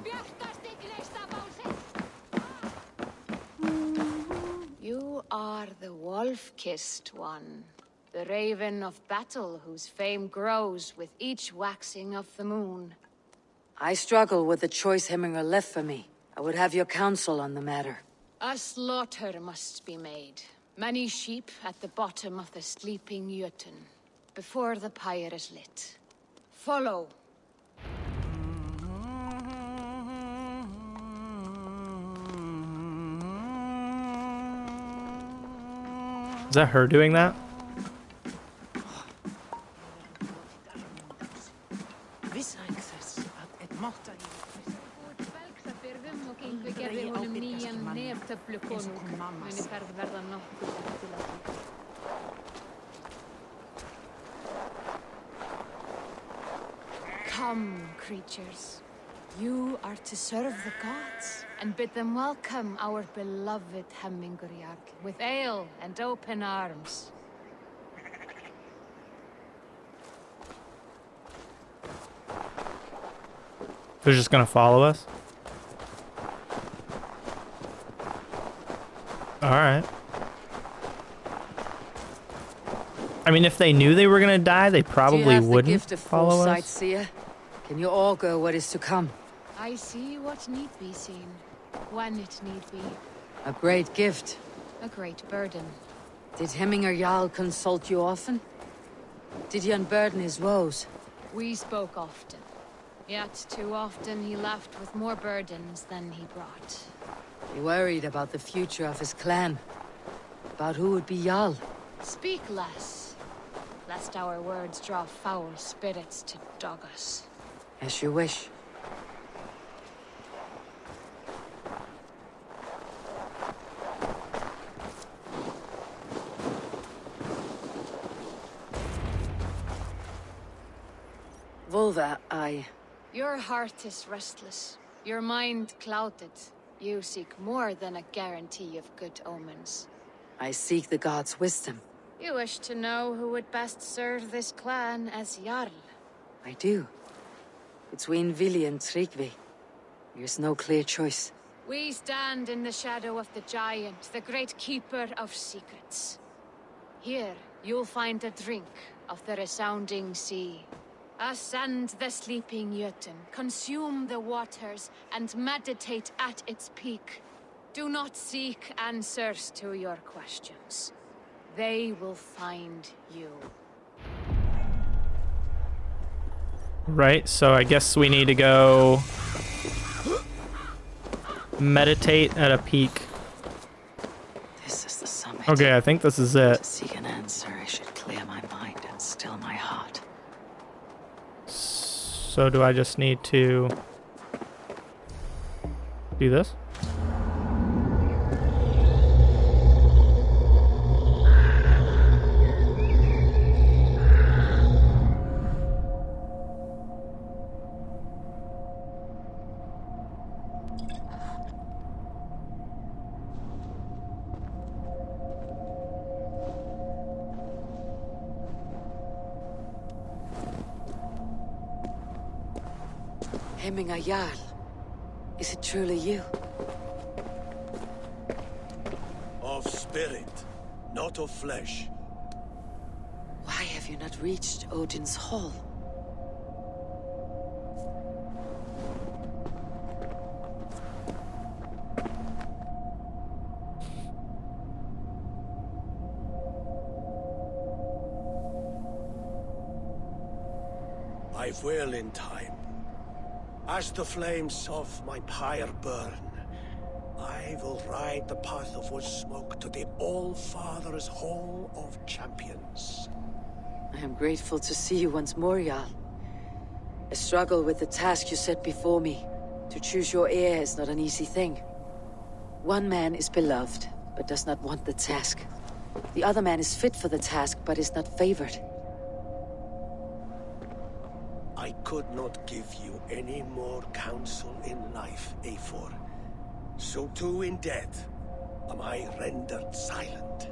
Speaker 4: You are the wolf-kissed one. The raven of battle whose fame grows with each waxing of the moon.
Speaker 3: I struggle with the choice Hemminger left for me. I would have your counsel on the matter.
Speaker 4: A slaughter must be made. Many sheep at the bottom of the sleeping Jötun, before the pyre is lit. Follow.
Speaker 1: Is that her doing that?
Speaker 4: Come, creatures. You are to serve the gods and bid them welcome our beloved Hemminger Jarl with ale and open arms.
Speaker 1: They're just gonna follow us? Alright. I mean, if they knew they were gonna die, they probably wouldn't
Speaker 3: the gift of
Speaker 1: follow us.
Speaker 3: foresight, seer? Can you all go what is to come?
Speaker 4: I see what need be seen, when it need be.
Speaker 3: A great gift.
Speaker 4: A great burden.
Speaker 3: Did Hemminger Jarl consult you often? Did he unburden his woes?
Speaker 4: We spoke often. Yet too often he left with more burdens than he brought.
Speaker 3: He worried about the future of his clan. About who would be Jarl.
Speaker 4: Speak less, lest our words draw foul spirits to dog us.
Speaker 3: As you wish. Volva,
Speaker 4: Your heart is restless. Your mind clouded. You seek more than a guarantee of good omens.
Speaker 3: I seek the gods' wisdom.
Speaker 4: You wish to know who would best serve this clan as Jarl.
Speaker 3: I do. Between VILI and Tryggvi, there's no clear choice.
Speaker 4: We stand in the shadow of the giant, the great keeper of secrets. Here, you'll find a drink of the resounding sea. Ascend the sleeping Jötun, consume the waters, and meditate at its peak. Do not seek answers to your questions. They will find you.
Speaker 1: Right, so I guess we need to go meditate at a peak.
Speaker 3: This is the summit.
Speaker 1: Okay, I think this is it.
Speaker 3: To seek an answer, I should clear my mind and still my heart.
Speaker 1: So do I just need to do this?
Speaker 3: Hemming Jarl. Is it truly you?
Speaker 9: Of spirit, not of flesh.
Speaker 3: Why have you not reached Odin's Hall?
Speaker 9: I will in time. As the flames of my pyre burn, I will ride the path of wood smoke to the All-Father's Hall of Champions.
Speaker 3: I am grateful to see you once more, Jarl. I struggle with the task you set before me. To choose your heir is not an easy thing. One man is beloved, but does not want the task. The other man is fit for the task, but is not favored.
Speaker 9: I could not give you any more counsel in life, Eivor. So too in death am I rendered silent.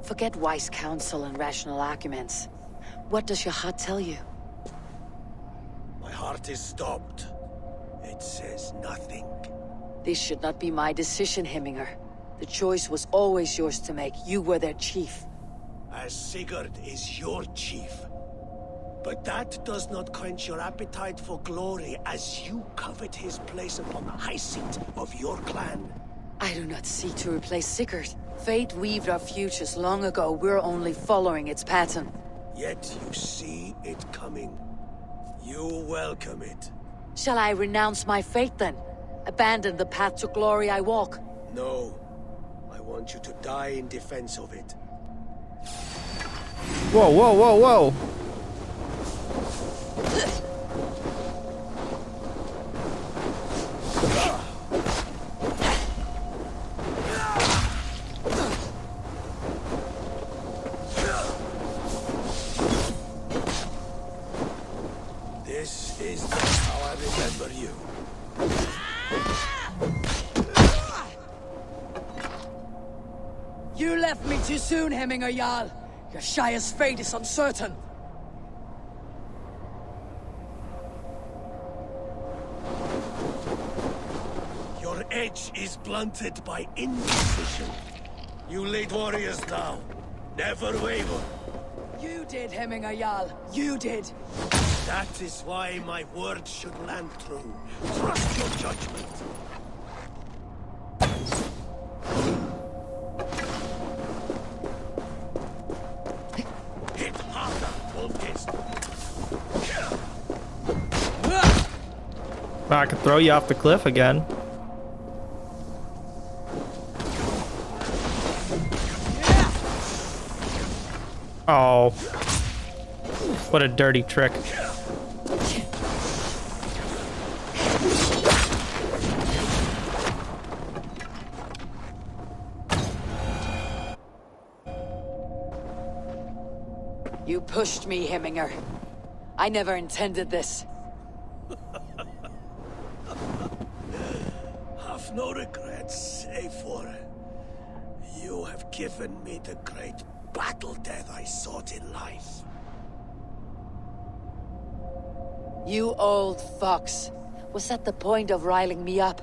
Speaker 3: Forget wise counsel and rational arguments. What does your heart tell you?
Speaker 9: My heart is stopped. It says nothing.
Speaker 3: This should not be my decision, Hemminger. The choice was always yours to make. You were their chief.
Speaker 9: As Sigurd is your chief. But that does not quench your appetite for glory as you covet his place upon the high seat of your clan.
Speaker 3: I do not seek to replace Sigurd. Fate weaved our futures long ago. We're only following its pattern.
Speaker 9: Yet you see it coming. You welcome it.
Speaker 3: Shall I renounce my fate then? Abandon the path to glory I walk?
Speaker 9: No. I want you to die in defense of it.
Speaker 1: Whoa, whoa, whoa, whoa!
Speaker 9: This is how I remember you.
Speaker 3: You left me too soon, Hemminger Jarl. Your Shire's fate is uncertain.
Speaker 9: Your edge is blunted by indecision. You lead warriors now. Never waver.
Speaker 3: You did, Hemminger Jarl. You did.
Speaker 9: That is why my words should land true. Trust your judgment. Hit harder, Wolfkist.
Speaker 1: I could throw you off the cliff again. Oh. What a dirty trick.
Speaker 3: You pushed me, Hemminger. I never intended this.
Speaker 9: Have no regrets, Eivor. You have given me the great battle death I sought in life.
Speaker 3: You old fox. Was that the point of riling me up?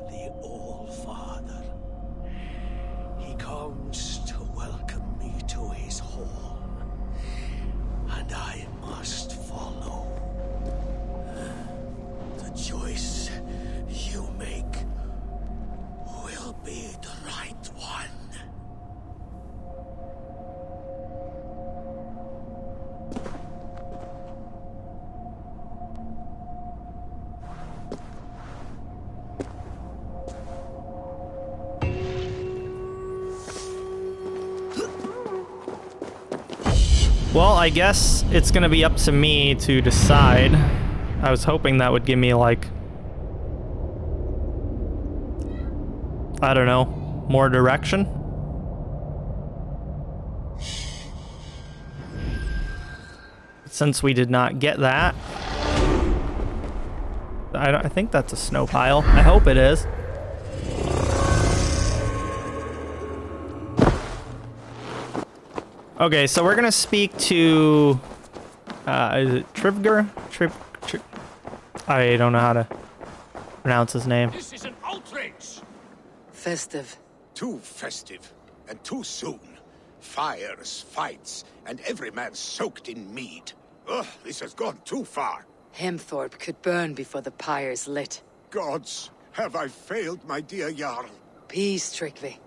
Speaker 9: The old father. He comes to welcome me to his home, and I must follow. The choice you make will be the right one.
Speaker 1: Well, I guess it's gonna be up to me to decide. I was hoping that would give me, like, I don't know, more direction. Since we did not get that, I think that's a snow pile. I hope it is. Okay, so we're gonna speak to, is it Trivger? I don't know how to pronounce his name.
Speaker 8: This is an outrage!
Speaker 3: Festive.
Speaker 5: Too festive, and too soon. Fires, fights, and every man soaked in mead. Ugh, this has gone too far.
Speaker 3: Hemthorpe could burn before the pyre's lit.
Speaker 5: Gods, have I failed my dear Jarl?
Speaker 3: Peace, Trigvi.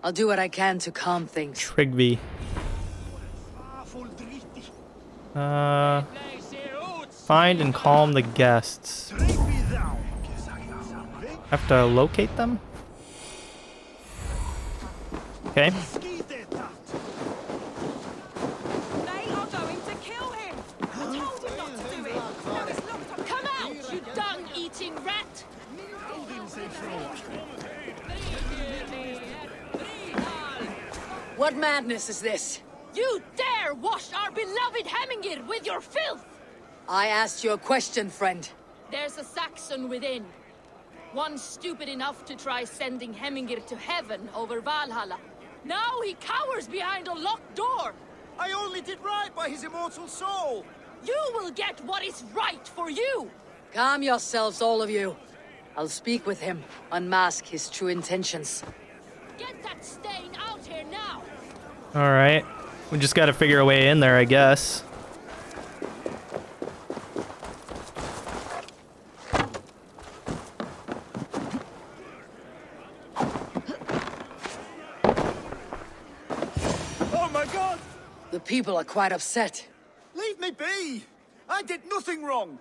Speaker 3: I'll do what I can to calm things.
Speaker 1: Trigvi. Find and calm the guests. Have to locate them? Okay.
Speaker 10: They are going to kill him! I told him not to do it! Now he's locked up.
Speaker 4: Come out, you dung-eating rat!
Speaker 3: What madness is this?
Speaker 4: You dare wash our beloved Hemingir with your filth!
Speaker 3: I asked you a question, friend.
Speaker 4: There's a Saxon within. One stupid enough to try sending Hemingir to heaven over Valhalla. Now he cowers behind a locked door!
Speaker 7: I only did right by his immortal soul!
Speaker 4: You will get what is right for you!
Speaker 3: Calm yourselves, all of you. I'll speak with him, unmask his true intentions.
Speaker 4: Get that stain out here now!
Speaker 1: Alright. We just gotta figure a way in there, I guess.
Speaker 7: Oh my god!
Speaker 3: The people are quite upset.
Speaker 7: Leave me be! I did nothing wrong!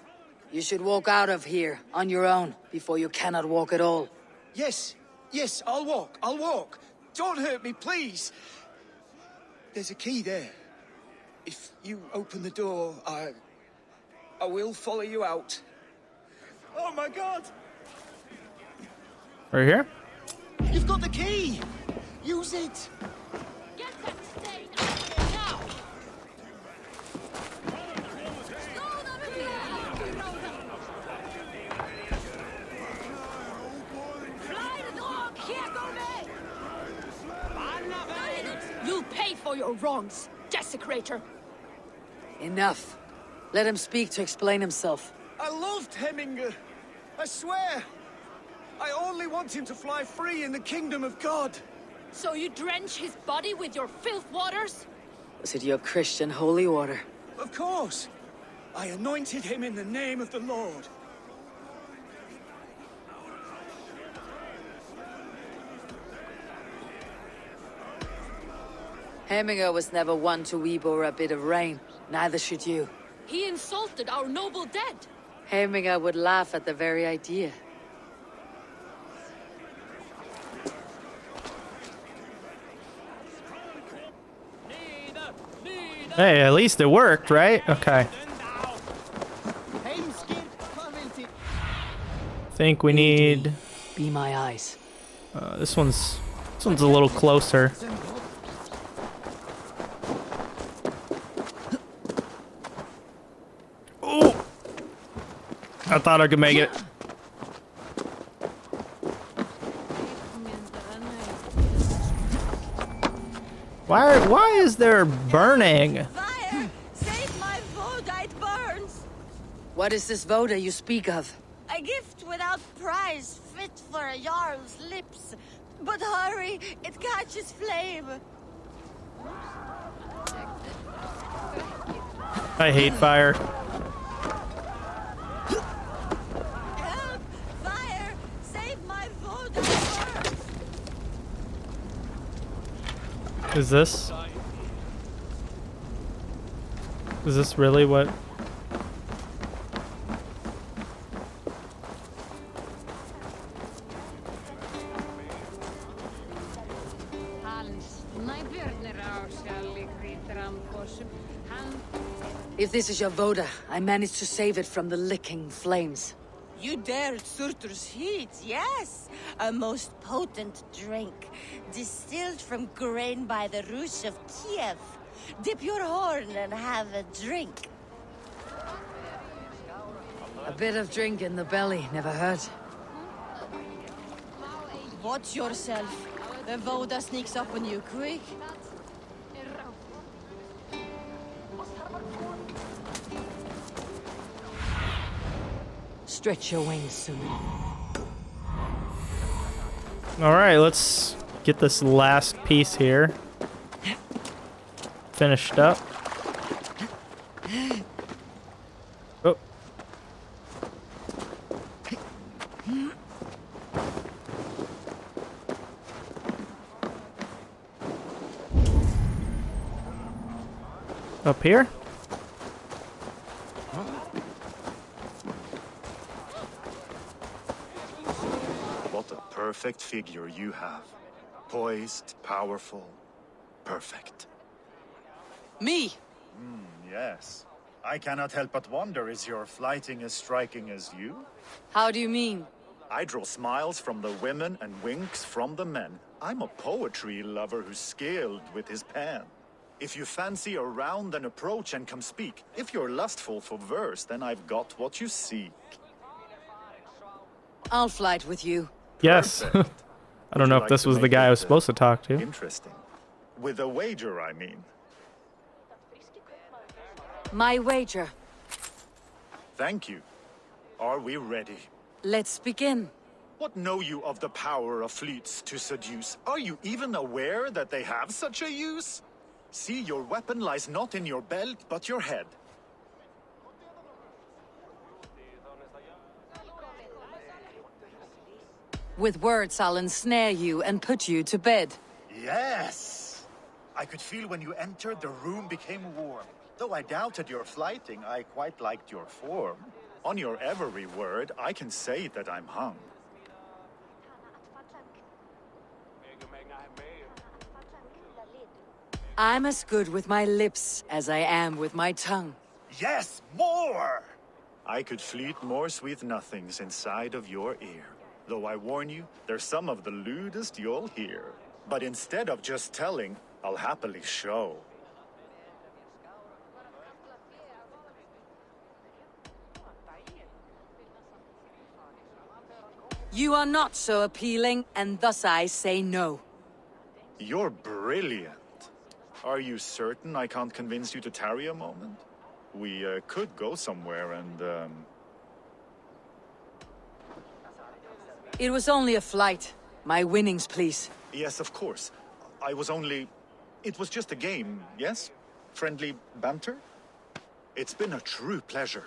Speaker 3: You should walk out of here on your own before you cannot walk at all.
Speaker 7: Yes, I'll walk. Don't hurt me, please! There's a key there. If you open the door, I will follow you out. Oh my god!
Speaker 1: Right here?
Speaker 7: You've got the key! Use it!
Speaker 4: Get that stain out here now! You'll pay for your wrongs, desecrator!
Speaker 3: Enough. Let him speak to explain himself.
Speaker 7: I loved Hemingr. I swear. I only want him to fly free in the kingdom of God.
Speaker 4: So you drench his body with your filth waters?
Speaker 3: Was it your Christian holy order?
Speaker 7: Of course. I anointed him in the name of the Lord.
Speaker 3: Hemingr was never one to weep over a bit of rain. Neither should you.
Speaker 4: He insulted our noble dead.
Speaker 3: Hemingr would laugh at the very idea.
Speaker 1: Hey, at least it worked, right? Okay. Think we need...
Speaker 3: Be my eyes.
Speaker 1: This one's This one's a little closer. Oh! I thought I could make it. Why is there burning?
Speaker 12: Fire! Save my Voda, it burns!
Speaker 3: What is this Voda you speak of?
Speaker 12: A gift without price, fit for a Jarl's lips. But hurry, it catches flame.
Speaker 1: I hate fire.
Speaker 12: Help! Fire! Save my Voda, it burns!
Speaker 1: Is this really what?
Speaker 3: If this is your Voda, I managed to save it from the licking flames.
Speaker 12: You dared Surtur's heat, yes! A most potent drink, distilled from grain by the Rus of Kiev. Dip your horn and have a drink.
Speaker 3: A bit of drink in the belly never hurt.
Speaker 12: Watch yourself. The Voda sneaks up on you quick.
Speaker 3: Stretch your wings soon.
Speaker 1: All right, let's get this last piece here finished up. Oh. Up here?
Speaker 11: What a perfect figure you have. Poised, powerful, perfect.
Speaker 3: Me!
Speaker 11: Yes. I cannot help but wonder, is your flighting as striking as you?
Speaker 3: How do you mean?
Speaker 11: I draw smiles from the women and winks from the men. I'm a poetry lover who's skilled with his pen. If you fancy a round, then approach and come speak. If you're lustful for verse, then I've got what you seek.
Speaker 3: I'll flight with you.
Speaker 1: Yes. I don't know if this was the guy I was supposed to talk to.
Speaker 11: Interesting. With a wager, I mean.
Speaker 3: My wager.
Speaker 11: Thank you. Are we ready?
Speaker 3: Let's begin.
Speaker 11: What know you of the power of fleets to seduce? Are you even aware that they have such a use? See, your weapon lies not in your belt, but your head.
Speaker 3: With words, I'll ensnare you and put you to bed.
Speaker 11: Yes! I could feel when you entered, the room became warm. Though I doubted your flighting, I quite liked your form. On your every word, I can say that I'm hung.
Speaker 3: I'm as good with my lips as I am with my tongue.
Speaker 11: Yes, more! I could fleet more sweet nothings inside of your ear. Though I warn you, they're some of the lewdest you'll hear. But instead of just telling, I'll happily show.
Speaker 3: You are not so appealing, and thus I say no.
Speaker 11: You're brilliant. Are you certain I can't convince you to tarry a moment? We could go somewhere and,
Speaker 3: It was only a flight. My winnings, please.
Speaker 11: Yes, of course. It was just a game, yes? Friendly banter? It's been a true pleasure.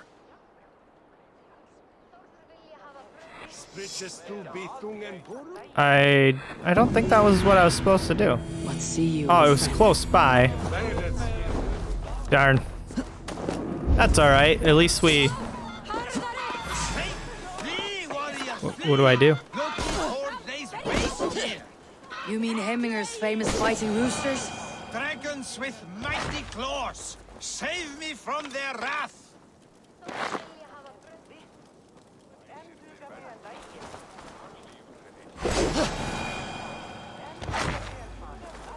Speaker 1: I don't think that was what I was supposed to do.
Speaker 3: Let's see you.
Speaker 1: Oh, it was close by. Darn. That's all right. At least we. What do I do?
Speaker 3: You mean Hemminger's famous fighting roosters?
Speaker 13: Dragons with mighty claws! Save me from their wrath!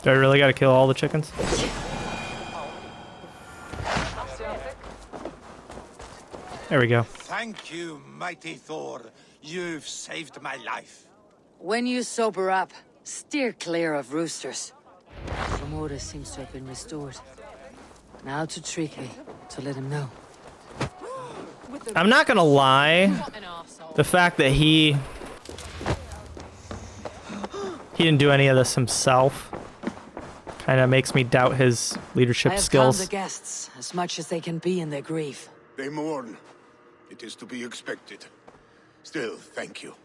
Speaker 1: Do I really gotta kill all the chickens? There we go.
Speaker 13: Thank you, mighty Thor. You've saved my life.
Speaker 3: When you sober up, steer clear of roosters. Some order seems to have been restored. Now to Trickley, to let him know.
Speaker 1: I'm not gonna lie. The fact that he didn't do any of this himself kind of makes me doubt his leadership
Speaker 3: I have
Speaker 1: skills.
Speaker 3: calmed the guests as much as they can be in their grief.
Speaker 5: They mourn. It is to be expected. Still, thank you.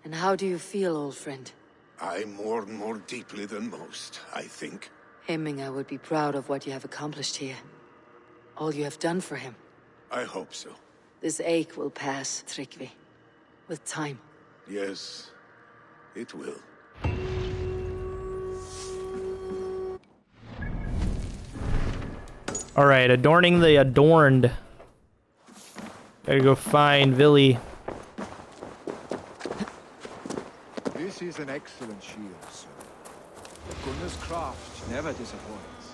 Speaker 3: And how do you feel, old friend?
Speaker 5: I mourn more deeply than most, I think.
Speaker 3: Hemming would be proud of what you have accomplished here. All you have done for him.
Speaker 5: I hope so.
Speaker 3: This ache will pass, Tryggvi. With time.
Speaker 5: Yes, it will.
Speaker 1: Alright, adorning the adorned. Gotta go find VILI.
Speaker 14: This is an excellent shield, sir. Gunnar's craft never disappoints.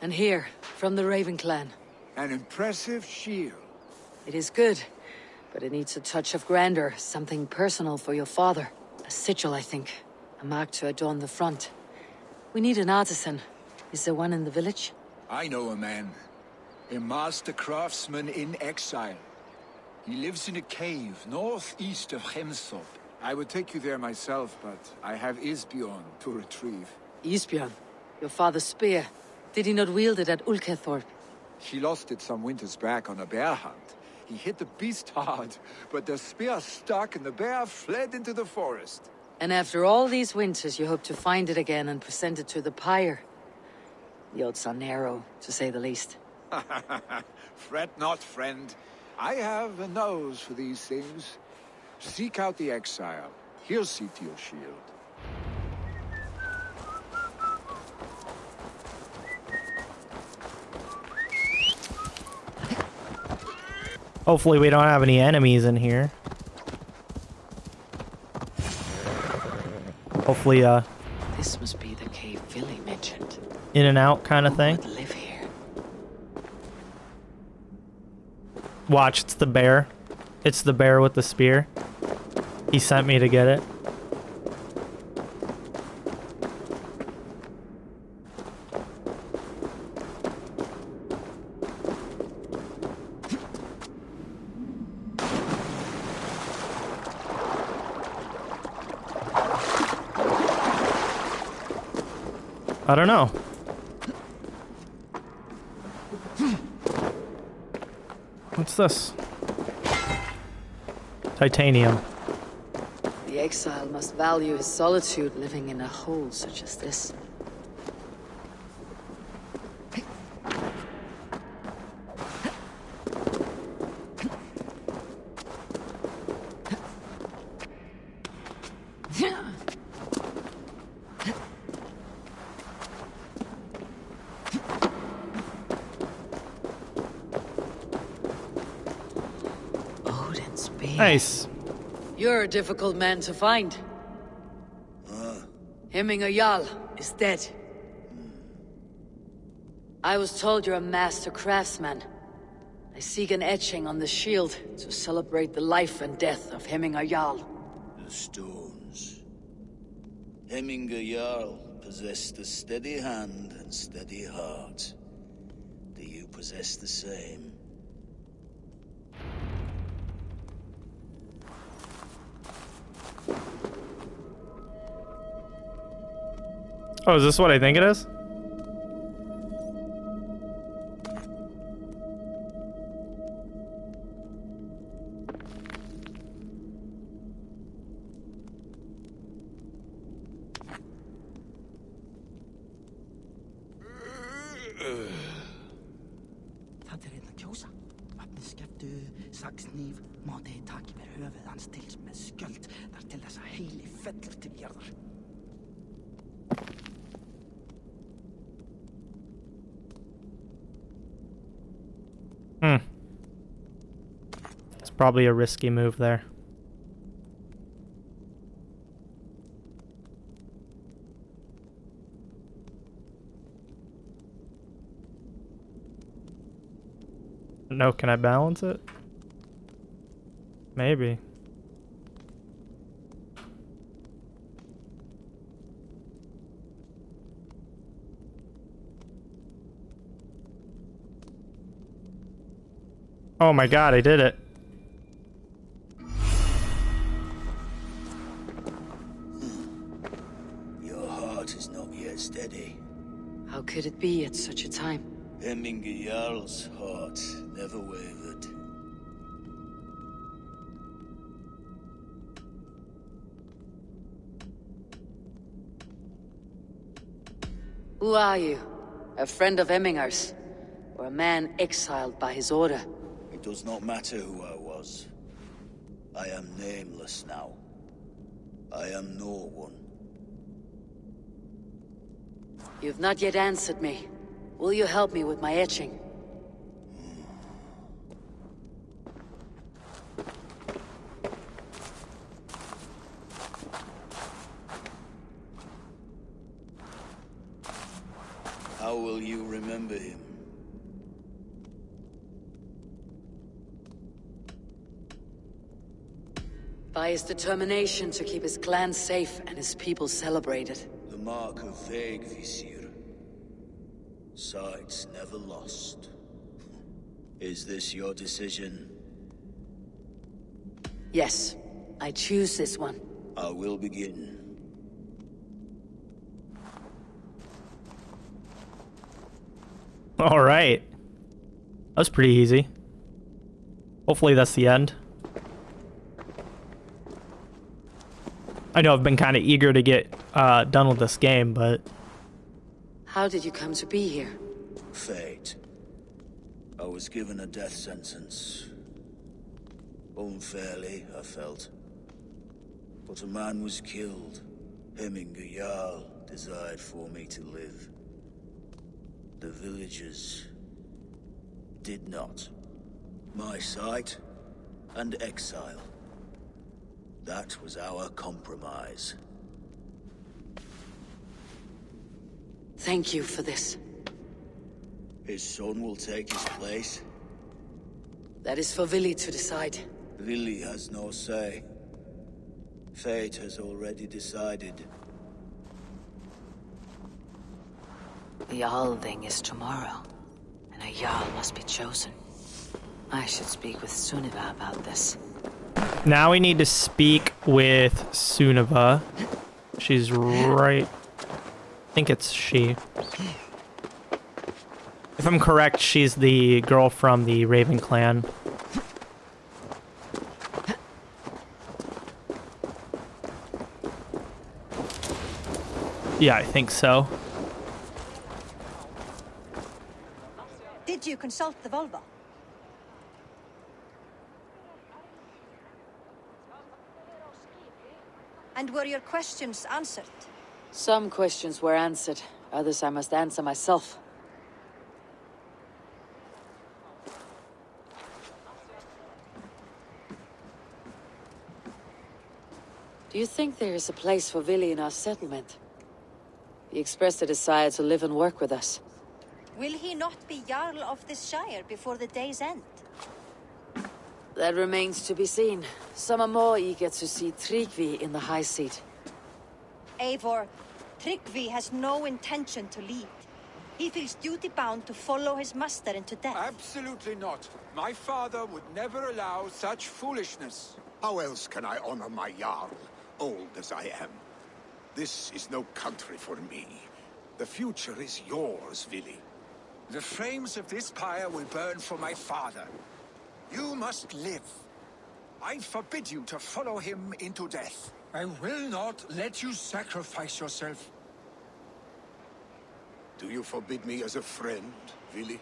Speaker 3: And here, from the Raven clan.
Speaker 13: An impressive shield.
Speaker 3: It is good, but it needs a touch of grandeur, something personal for your father. A sigil, I think. A mark to adorn the front. We need an artisan. Is there one in the village?
Speaker 13: I know a man. A master craftsman in exile. He lives in a cave northeast of Hemthorpe. I would take you there myself, but I have Isbjorn to retrieve.
Speaker 3: Isbjorn? Your father's spear. Did he not wield it at Ulkethorpe?
Speaker 13: He lost it some winters back on a bear hunt. He hit the beast hard, but the spear stuck and the bear fled into the forest.
Speaker 3: And after all these winters, you hope to find it again and present it to the pyre. The odds are narrow, to say the least.
Speaker 13: Fret not, friend. I have a nose for these things. Seek out the exile. He'll see to your shield.
Speaker 1: Hopefully we don't have any enemies in here. Hopefully,
Speaker 3: This must be the cave VILI mentioned.
Speaker 1: in and out kind of
Speaker 3: Who
Speaker 1: thing.
Speaker 3: would live here?
Speaker 1: Watch, it's the bear. It's the bear with the spear. He sent me to get it. I don't know. What's this? Titanium.
Speaker 3: The exile must value his solitude living in a hole such as this.
Speaker 1: Nice.
Speaker 3: You're a difficult man to find. Hemming Jarl is dead. I was told you're a master craftsman. I seek an etching on the shield to celebrate the life and death of Hemming Jarl.
Speaker 6: The stones. Hemming Jarl possessed a steady hand and steady heart. Do you possess the same?
Speaker 1: Oh, is this what I think it is?
Speaker 15: Saxkníf mátti taka yfir höfuð hans til með skjöld þar til þess að heili fellur til jarðar.
Speaker 1: It's probably a risky move there. don't know. Can I balance it? Maybe. Oh my god, I did it.
Speaker 6: Your heart is not yet steady.
Speaker 3: How could it be at such a time?
Speaker 6: Hemminger Jarl's heart never wavered.
Speaker 3: Who are you? A friend of Hemminger's? Or a man exiled by his order?
Speaker 6: It does not matter who I was. I am nameless now. I am no one.
Speaker 3: You've not yet answered me. Will you help me with my etching?
Speaker 6: How will you remember him?
Speaker 3: By his determination to keep his clan safe and his people celebrated.
Speaker 6: The mark of Visir. Sights never lost. Is this your decision?
Speaker 3: Yes, I choose this one.
Speaker 6: I will begin.
Speaker 1: All right. That was pretty easy. Hopefully that's the end. I know I've been kind of eager to get done with this game, but...
Speaker 3: How did you come to be here?
Speaker 6: Fate. I was given a death sentence. Unfairly, I felt. But a man was killed. Hemminger Jarl desired for me to live. The villagers did not. My sight and exile. That was our compromise.
Speaker 3: Thank you for this.
Speaker 6: His son will take his place.
Speaker 3: That is for VILI to decide.
Speaker 6: VILI has no say. Fate has already decided.
Speaker 3: The Althing is tomorrow, and a Jarl must be chosen. I should speak with Sunniva about this.
Speaker 1: Now we need to speak with Sunniva. She's right... I think it's she. If I'm correct, she's the girl from the Raven clan. Yeah, I think so.
Speaker 16: Did you consult the Volva? And were your questions answered?
Speaker 3: Some questions were answered. Others I must answer myself. Do you think there is a place for VILI in our settlement? He expressed a desire to live and work with us.
Speaker 16: Will he not be Jarl of this shire before the day's end?
Speaker 3: That remains to be seen. Some are more eager to see Tryggvi in the high seat.
Speaker 16: Eivor, Tryggvi has no intention to lead. He feels duty-bound to follow his master into death.
Speaker 8: Absolutely not. My father would never allow such foolishness.
Speaker 5: How else can I honor my Jarl, old as I am? This is no country for me. The future is yours, VILI.
Speaker 13: The flames of this pyre will burn for my father. You must live. I forbid you to follow him into death. I will not let you sacrifice yourself.
Speaker 5: Do you forbid me as a friend, VILI?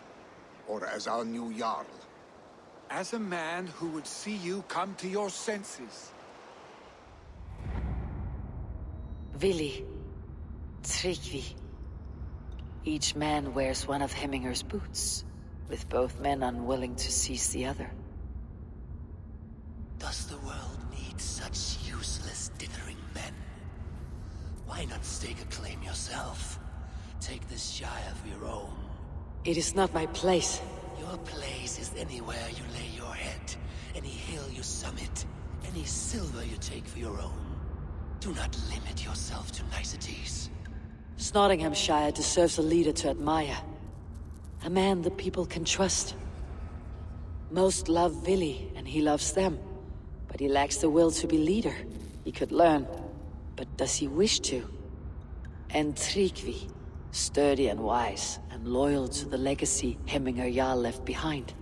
Speaker 5: Or as our new Jarl?
Speaker 8: As a man who would see you come to your senses.
Speaker 3: VILI, Tryggvi. Each man wears one of Hemminger's boots, with both men unwilling to seize the other.
Speaker 17: Does the world need such useless dithering men? Why not stake a claim yourself? Take this shire for your own.
Speaker 3: It is not my place.
Speaker 17: Your place is anywhere you lay your head, any hill you summit, any silver you take for your own. Do not limit yourself to niceties.
Speaker 3: Nottinghamshire deserves a leader to admire. A man the people can trust. Most love VILI, and he loves them. But he lacks the will to be leader. He could learn. But does he wish to? And Tryggvi, sturdy and wise, and loyal to the legacy Hemminger Jarl left behind.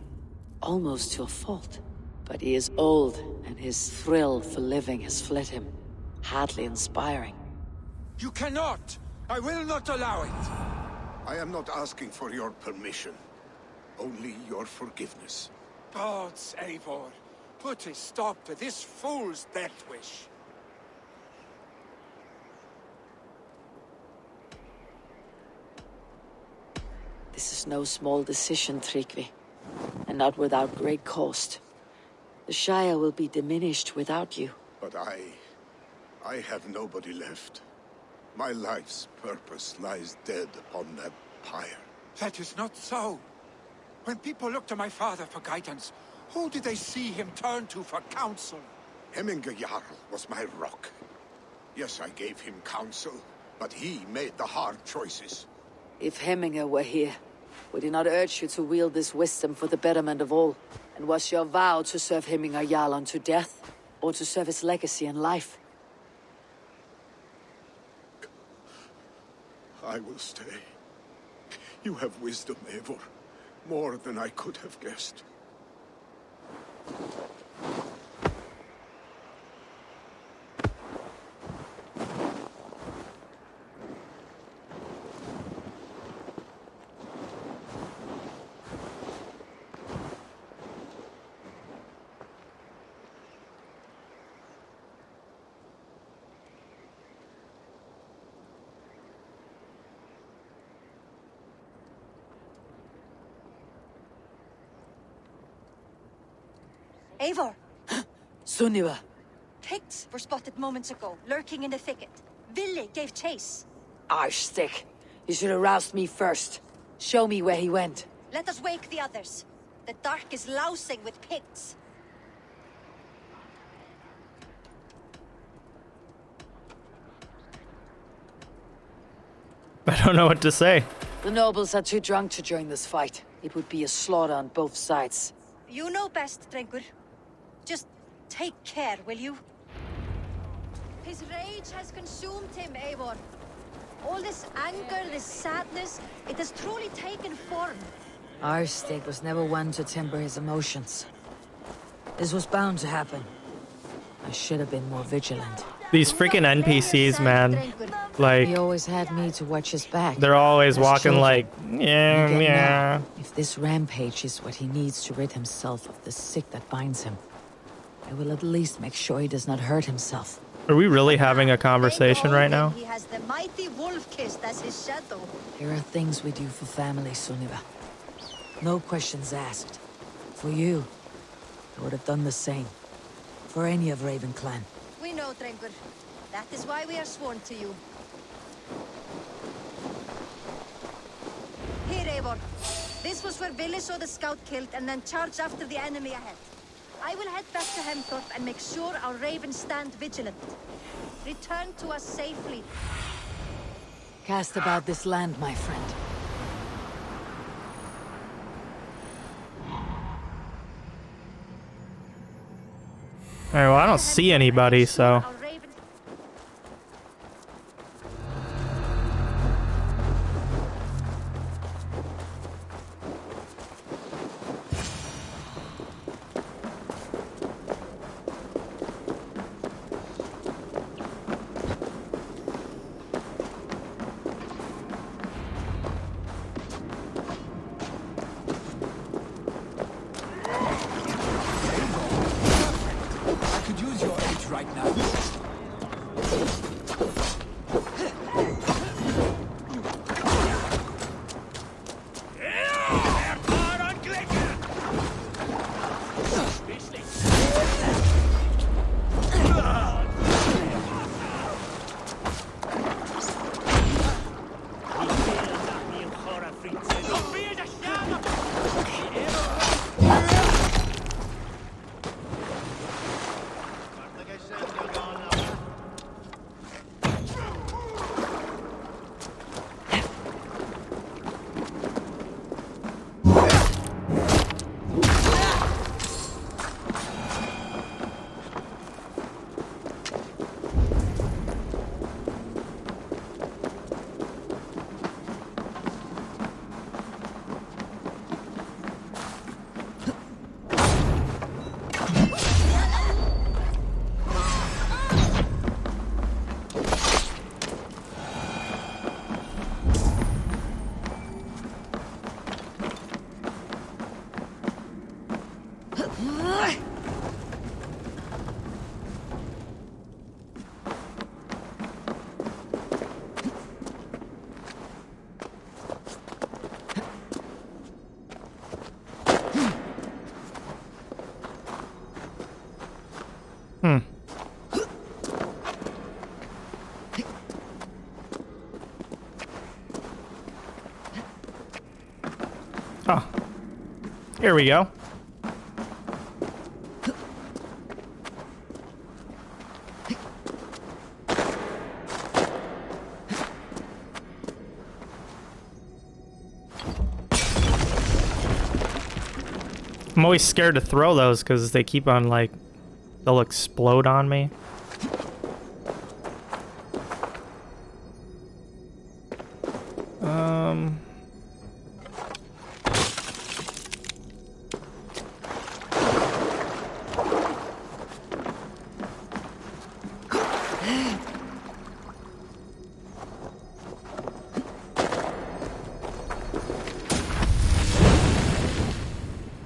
Speaker 3: Almost to a fault. But he is old, and his thrill for living has fled him. Hardly inspiring.
Speaker 8: You cannot! I will not allow it!
Speaker 5: I am not asking for your permission. Only your forgiveness.
Speaker 8: Gods, Eivor, put a stop to this fool's death wish.
Speaker 3: This is no small decision, Tryggvi. And not without great cost. The Shire will be diminished without you.
Speaker 5: But I have nobody left. My life's purpose lies dead upon that pyre.
Speaker 8: That is not so. When people look to my father for guidance, who did they see him turn to for counsel?
Speaker 5: Hemminger Jarl was my rock. Yes, I gave him counsel, but he made the hard choices.
Speaker 3: If Hemminger were here, would he not urge you to wield this wisdom for the betterment of all? And was your vow to serve Hemminger Jarl unto death, or to serve his legacy in life?
Speaker 5: I will stay. You have wisdom, Eivor. More than I could have guessed.
Speaker 16: Eivor!
Speaker 3: Sunniva!
Speaker 16: Picts were spotted moments ago, lurking in the thicket. VILI gave chase.
Speaker 3: Arstick! You should have roused me first. Show me where he went.
Speaker 16: Let us wake the others. The dark is lousing with Picts.
Speaker 1: I don't know what to say.
Speaker 3: The nobles are too drunk to join this fight. It would be a slaughter on both sides.
Speaker 16: You know best, Drengur. Just take care, will you? His rage has consumed him, Eivor. All this anger, this sadness, it has truly taken form.
Speaker 3: Arstick was never one to temper his emotions. This was bound to happen. I should have been more vigilant.
Speaker 1: These freaking NPCs, man. Like,
Speaker 3: he always had me to watch his back.
Speaker 1: They're always
Speaker 3: As
Speaker 1: walking
Speaker 3: children.
Speaker 1: like, yeah,
Speaker 3: You get
Speaker 1: yeah.
Speaker 3: now, if this rampage is what he needs to rid himself of the sick that binds him, I will at least make sure he does not hurt himself.
Speaker 1: Are we really having a conversation right now?
Speaker 16: He has the mighty Wolf-Kissed as his shadow.
Speaker 3: There are things we do for family, Sunniva. No questions asked. For you, I would have done the same. For any of Raven clan.
Speaker 16: We know, Drengur. That is why we are sworn to you. Here, Eivor. This was where VILI saw the scout killed and then charged after the enemy ahead. I will head back to Hemthorpe and make sure our ravens stand vigilant. Return to us safely.
Speaker 3: Cast about this land, my friend.
Speaker 1: Alright, well, I don't see anybody, so.
Speaker 13: I could use your aid right now.
Speaker 1: Oh. Here we go. I'm always scared to throw those because they keep on, like, they'll explode on me.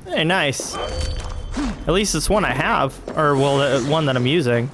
Speaker 1: Hey, nice. At least it's one I have, or well, the one that I'm using.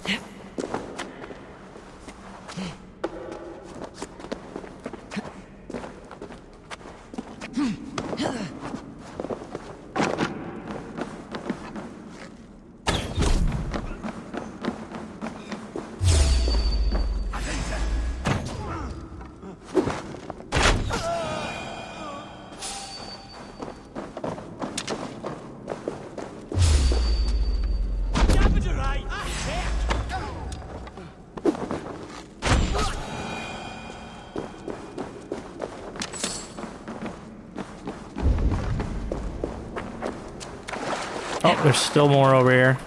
Speaker 1: Oh, there's still more over here.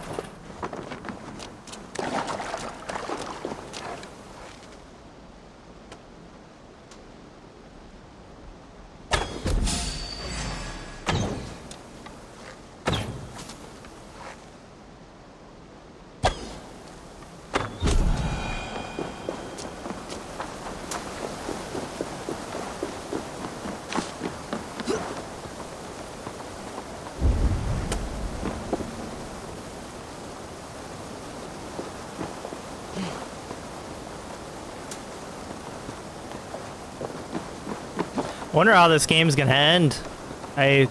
Speaker 1: Wonder how this game's gonna end. I'm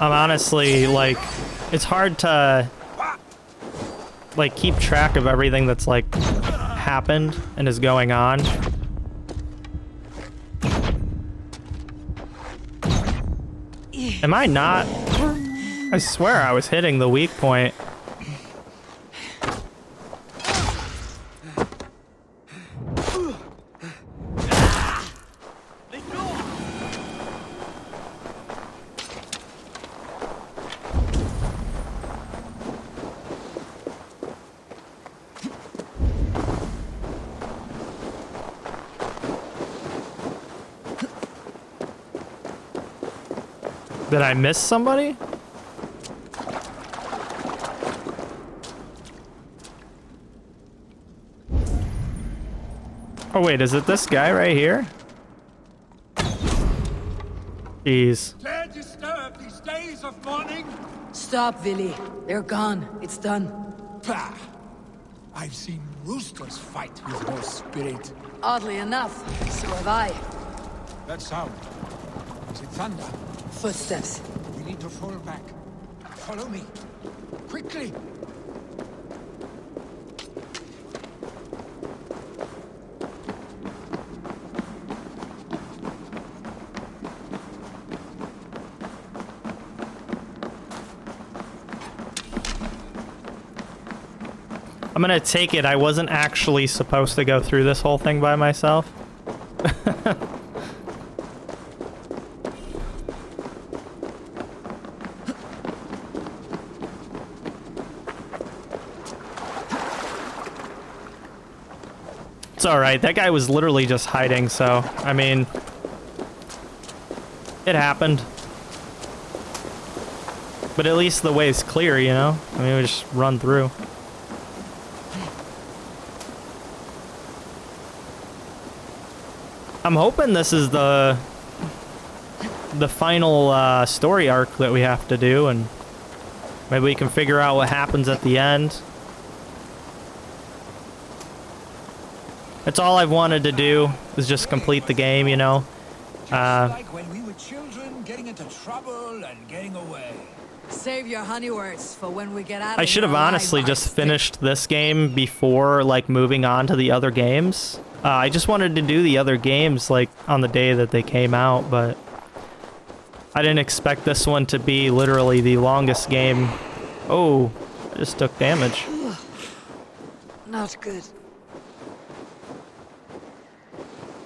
Speaker 1: honestly, like, it's hard to, like, keep track of everything that's, like, happened and is going on. Am I not? I swear I was hitting the weak point. Did I miss somebody? Oh wait, is it this guy right here? Jeez.
Speaker 8: Dare disturb these days of mourning?
Speaker 3: Stop, Vili. They're gone. It's done.
Speaker 8: Bah! I've seen roosters fight with no spirit.
Speaker 3: Oddly enough, so have I.
Speaker 8: That sound. Is it thunder?
Speaker 3: Footsteps.
Speaker 8: We need to fall back. Follow me. Quickly!
Speaker 1: I'm gonna take it I wasn't actually supposed to go through this whole thing by myself. It's alright, that guy was literally just hiding, so, I mean, it happened. But at least the way's clear, you know? I mean, we just run through. I'm hoping this is the final story arc that we have to do, and maybe we can figure out what happens at the end. That's all I've wanted to do, is just complete the game, you know?
Speaker 8: Like when we were children, getting into trouble and getting away.
Speaker 3: Save your honey words for when we get out.
Speaker 1: I should have honestly just finished this game before, like, moving on to the other games. I just wanted to do the other games like on the day that they came out, but I didn't expect this one to be literally the longest game. Oh, I just took damage.
Speaker 3: Not good.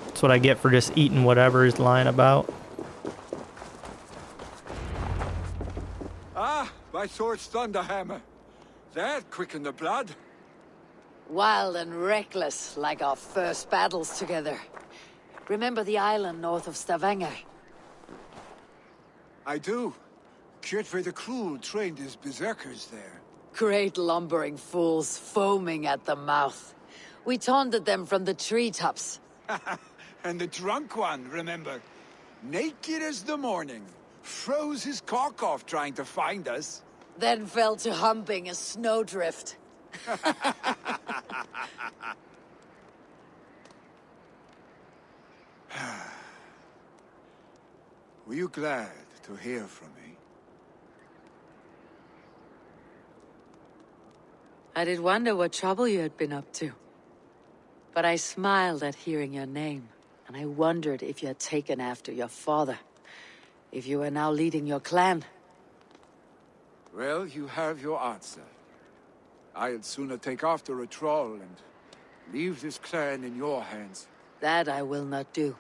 Speaker 1: That's what I get for just eating whatever is lying about.
Speaker 8: Ah, my sword's thunderhammer. That quickened the blood.
Speaker 3: Wild and reckless, like our first battles together. Remember the island north of Stavanger?
Speaker 13: I do. Kjotve the Cruel trained his berserkers there.
Speaker 3: Great lumbering fools, foaming at the mouth. We taunted them from the treetops.
Speaker 13: And the drunk one, remember? Naked as the morning. Froze his cock off trying to find us.
Speaker 3: Then fell to humping a snowdrift.
Speaker 13: Were you glad to hear from me?
Speaker 3: I did wonder what trouble you had been up to. But I smiled at hearing your name, and I wondered if you had taken after your father. If you were now leading your clan.
Speaker 13: Well, you have your answer. I'd sooner take after a troll and leave this clan in your hands.
Speaker 3: That I will not do.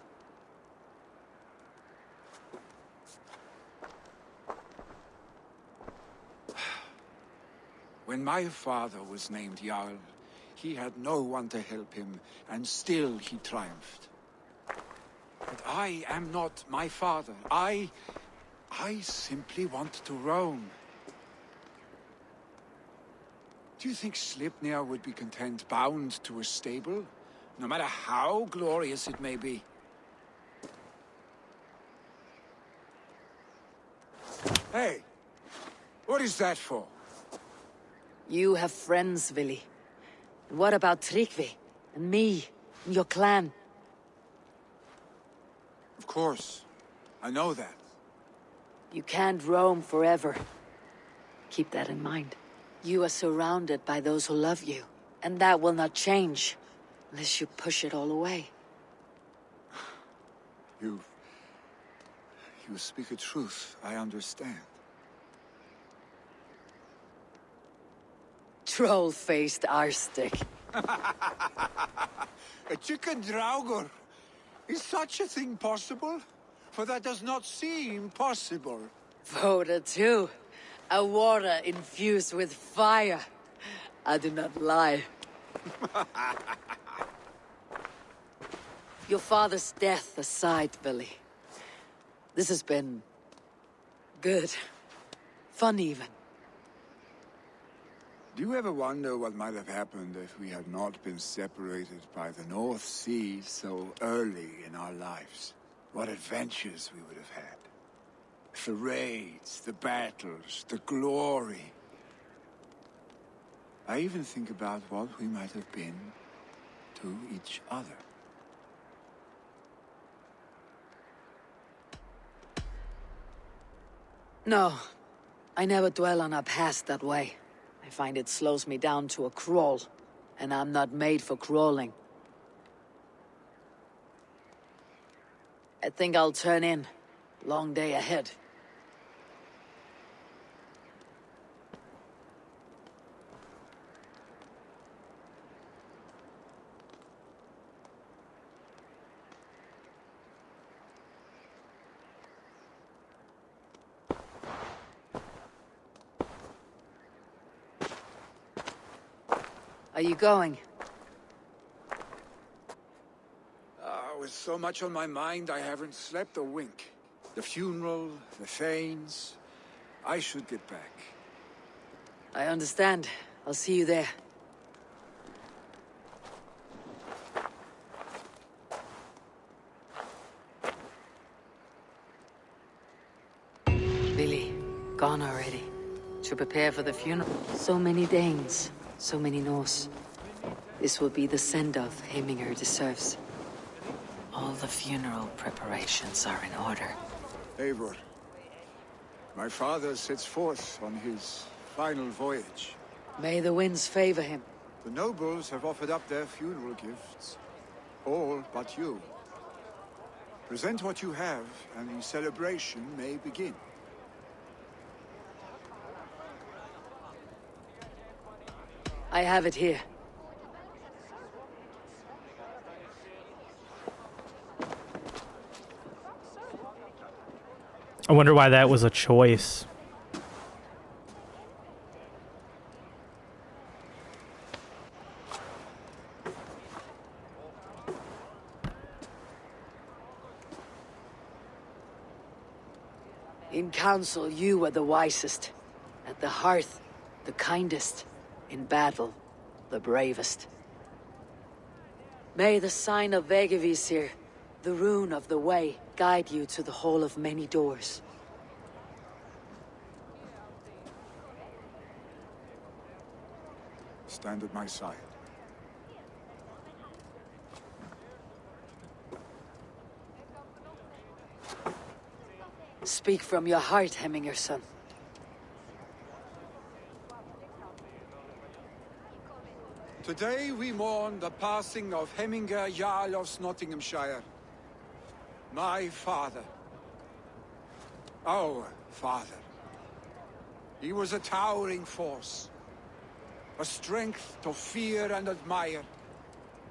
Speaker 13: When my father was named Jarl, he had no one to help him, and still he triumphed. But I am not my father. I simply want to roam. Do you think Sleipnir would be content bound to a stable, no matter how glorious it may be? Hey, what is that for?
Speaker 3: You have friends, VILI. And what about Tryggvi? And me? And your clan?
Speaker 13: Of course. I know that.
Speaker 3: You can't roam forever. Keep that in mind. You are surrounded by those who love you. And that will not change. Unless you push it all away.
Speaker 13: You speak a truth, I understand.
Speaker 3: Troll-faced arstick.
Speaker 13: A chicken draugur. Is such a thing possible? For that does not seem possible.
Speaker 3: Voda too. A water infused with fire. I do not lie. Your father's death aside, VILI. This has been... good. Fun even.
Speaker 13: Do you ever wonder what might have happened if we had not been separated by the North Sea so early in our lives? What adventures we would have had. The raids, the battles, the glory. I even think about what we might have been to each other.
Speaker 3: No, I never dwell on our past that way. I find it slows me down to a crawl, and I'm not made for crawling. I think I'll turn in. Long day ahead. Are you going?
Speaker 13: With so much on my mind, I haven't slept a wink. The funeral, the Thanes. I should get back.
Speaker 3: I understand. I'll see you there. VILI, gone already. To prepare for the funeral. So many Danes, so many Norse. This will be the send-off Heminger deserves. All the funeral preparations are in order.
Speaker 13: Eivor, my father sets forth on his final voyage.
Speaker 3: May the winds favor him.
Speaker 13: The nobles have offered up their funeral gifts. All but you. Present what you have, and the celebration may begin.
Speaker 3: I have it here.
Speaker 1: I wonder why that was a choice.
Speaker 3: In council, you were the wisest. At the hearth, the kindest. In battle, the bravest. May the sign of Vegevisir, the rune of the way, guide you to the Hall of Many Doors.
Speaker 13: Stand at my side.
Speaker 3: Speak from your heart, Hemminger son.
Speaker 8: Today we mourn the passing of Hemminger Jarl of Nottinghamshire. My father. Our father. He was a towering force. A strength to fear and admire.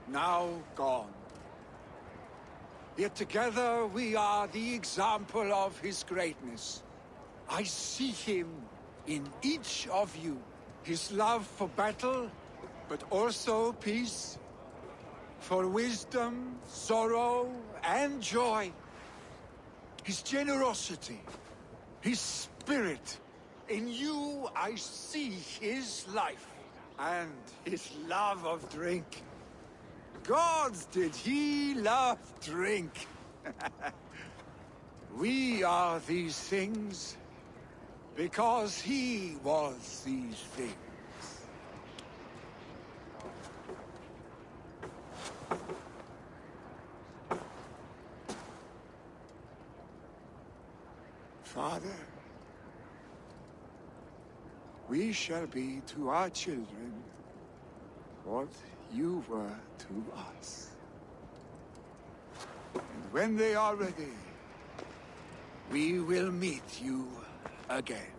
Speaker 8: Now gone. Yet together we are the example of his greatness. I see him in each of you. His love for battle, but also peace. For wisdom, sorrow, and joy. His generosity, his spirit. In you I see his life. And his love of drink. Gods, did he love drink? We are these things because he was these things. Father, we shall be to our children what you were to us. And when they are ready, we will meet you again.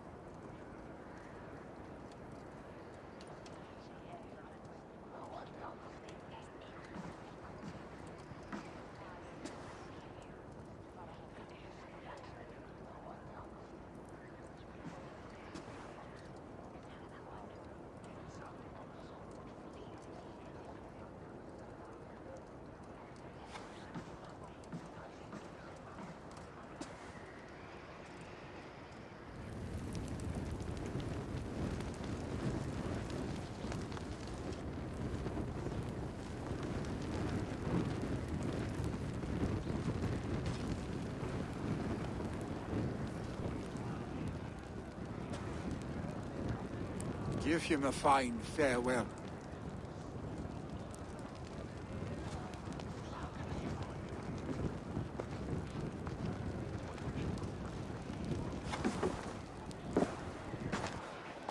Speaker 8: Give him a fine farewell.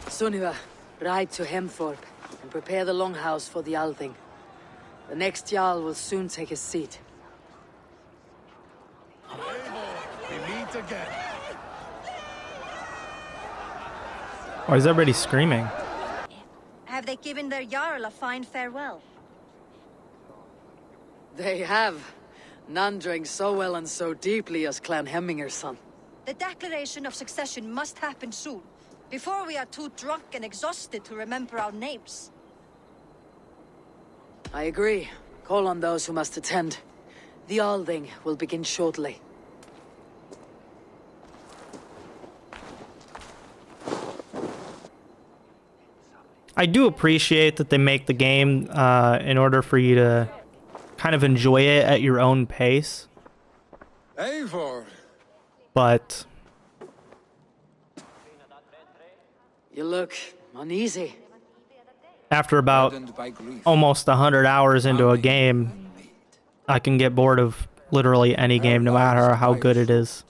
Speaker 3: Sunniva, ride to Hemthorpe and prepare the longhouse for the Althing. The next Jarl will soon take his seat.
Speaker 14: We meet again.
Speaker 1: Why is everybody screaming?
Speaker 16: Have they given their Jarl a fine farewell?
Speaker 3: They have. None drank so well and so deeply as Clan Hemminger's son.
Speaker 16: The declaration of succession must happen soon, before we are too drunk and exhausted to remember our names.
Speaker 3: I agree. Call on those who must attend. The Althing will begin shortly.
Speaker 1: I do appreciate that they make the game in order for you to kind of enjoy it at your own pace.
Speaker 8: Eivor!
Speaker 1: But
Speaker 3: you look uneasy.
Speaker 1: After about almost 100 hours into a game, I can get bored of literally any game, no matter how good it is.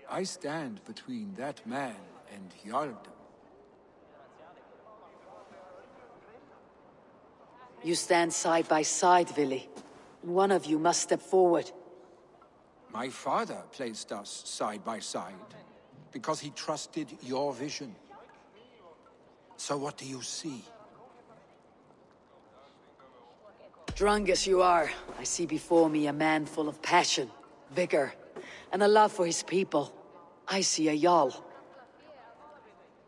Speaker 13: I stand between that man and Jarldom.
Speaker 3: You stand side by side, VILI. One of you must step forward.
Speaker 13: My father placed us side by side because he trusted your vision. So what do you see?
Speaker 3: Drunk as you are, I see before me a man full of passion, vigor, and a love for his people. I see a Jarl.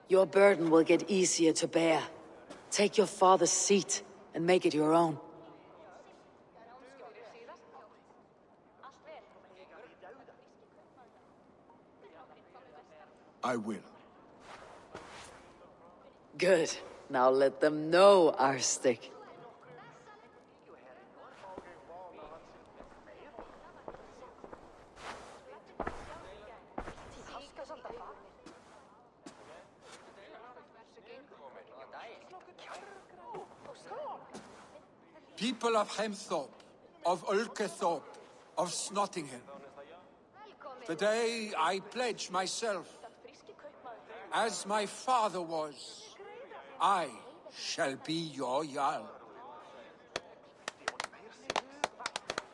Speaker 3: Your burden will get easier to bear. Take your father's seat and make it your own.
Speaker 13: I will.
Speaker 3: Good. Now let them know, Arstic.
Speaker 13: People of Hemthorpe, of Ulkethorpe, of Snottingham. Today I pledge myself. As my father was, I shall be your Jarl.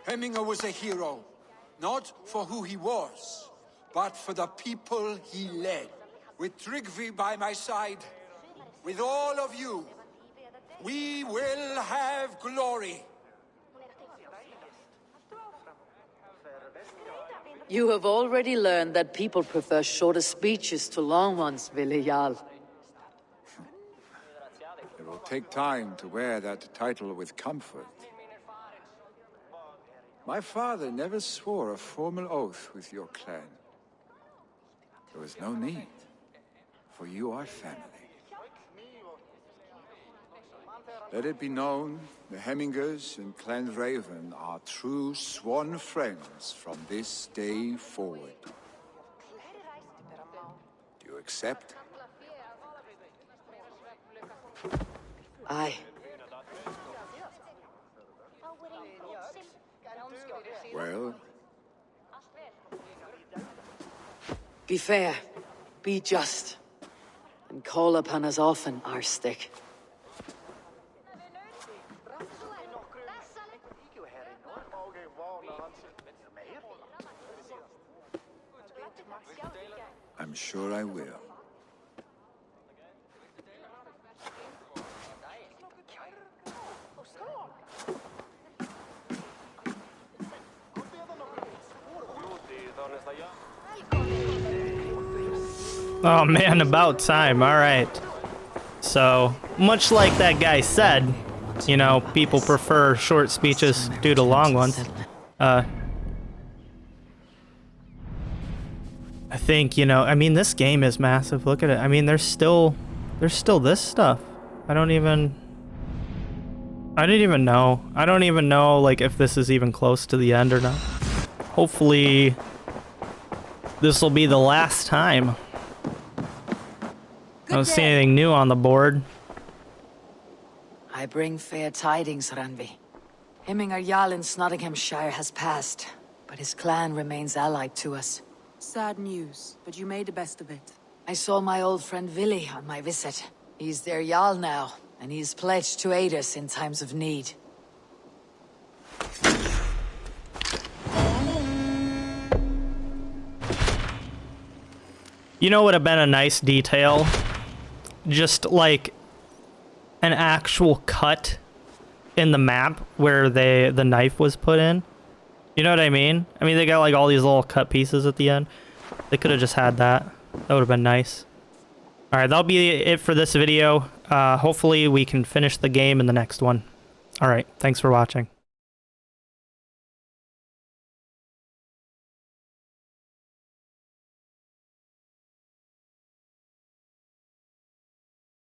Speaker 13: Hemminger was a hero, not for who he was, but for the people he led. With Tryggvi by my side, with all of you, we will have glory.
Speaker 3: You have already learned that people prefer shorter speeches to long ones, VILI Jarl.
Speaker 13: It will take time to wear that title with comfort. My father never swore a formal oath with your clan. There was no need, for you are family. Let it be known, the Hemmingers and Clan Raven are true sworn friends from this day forward. Do you accept?
Speaker 3: Aye.
Speaker 13: Well?
Speaker 3: Be fair, be just, and call upon us often, Arstic.
Speaker 13: I'm sure I will.
Speaker 1: Oh man, about time. All right. So, much like that guy said, you know, people prefer short speeches due to long ones. I think, you know, I mean, this game is massive. Look at it. I mean, there's still this stuff. I didn't even know. I don't even know, like, if this is even close to the end or not. Hopefully, this will be the last time. I don't see anything new on the board.
Speaker 3: I bring fair tidings, Randvi. Hemminger Jarl in Nottinghamshire has passed, but his clan remains allied to us.
Speaker 2: Sad news, but you made the best of it.
Speaker 3: I saw my old friend VILI on my visit. He's their Jarl now, and he's pledged to aid us in times of need.
Speaker 1: You know what would have been a nice detail? Just like an actual cut in the map where the knife was put in. You know what I mean? I mean, they got like all these little cut pieces at the end. They could have just had that. That would have been nice. All right, that'll be it for this video. Hopefully we can finish the game in the next one. All right, thanks for watching.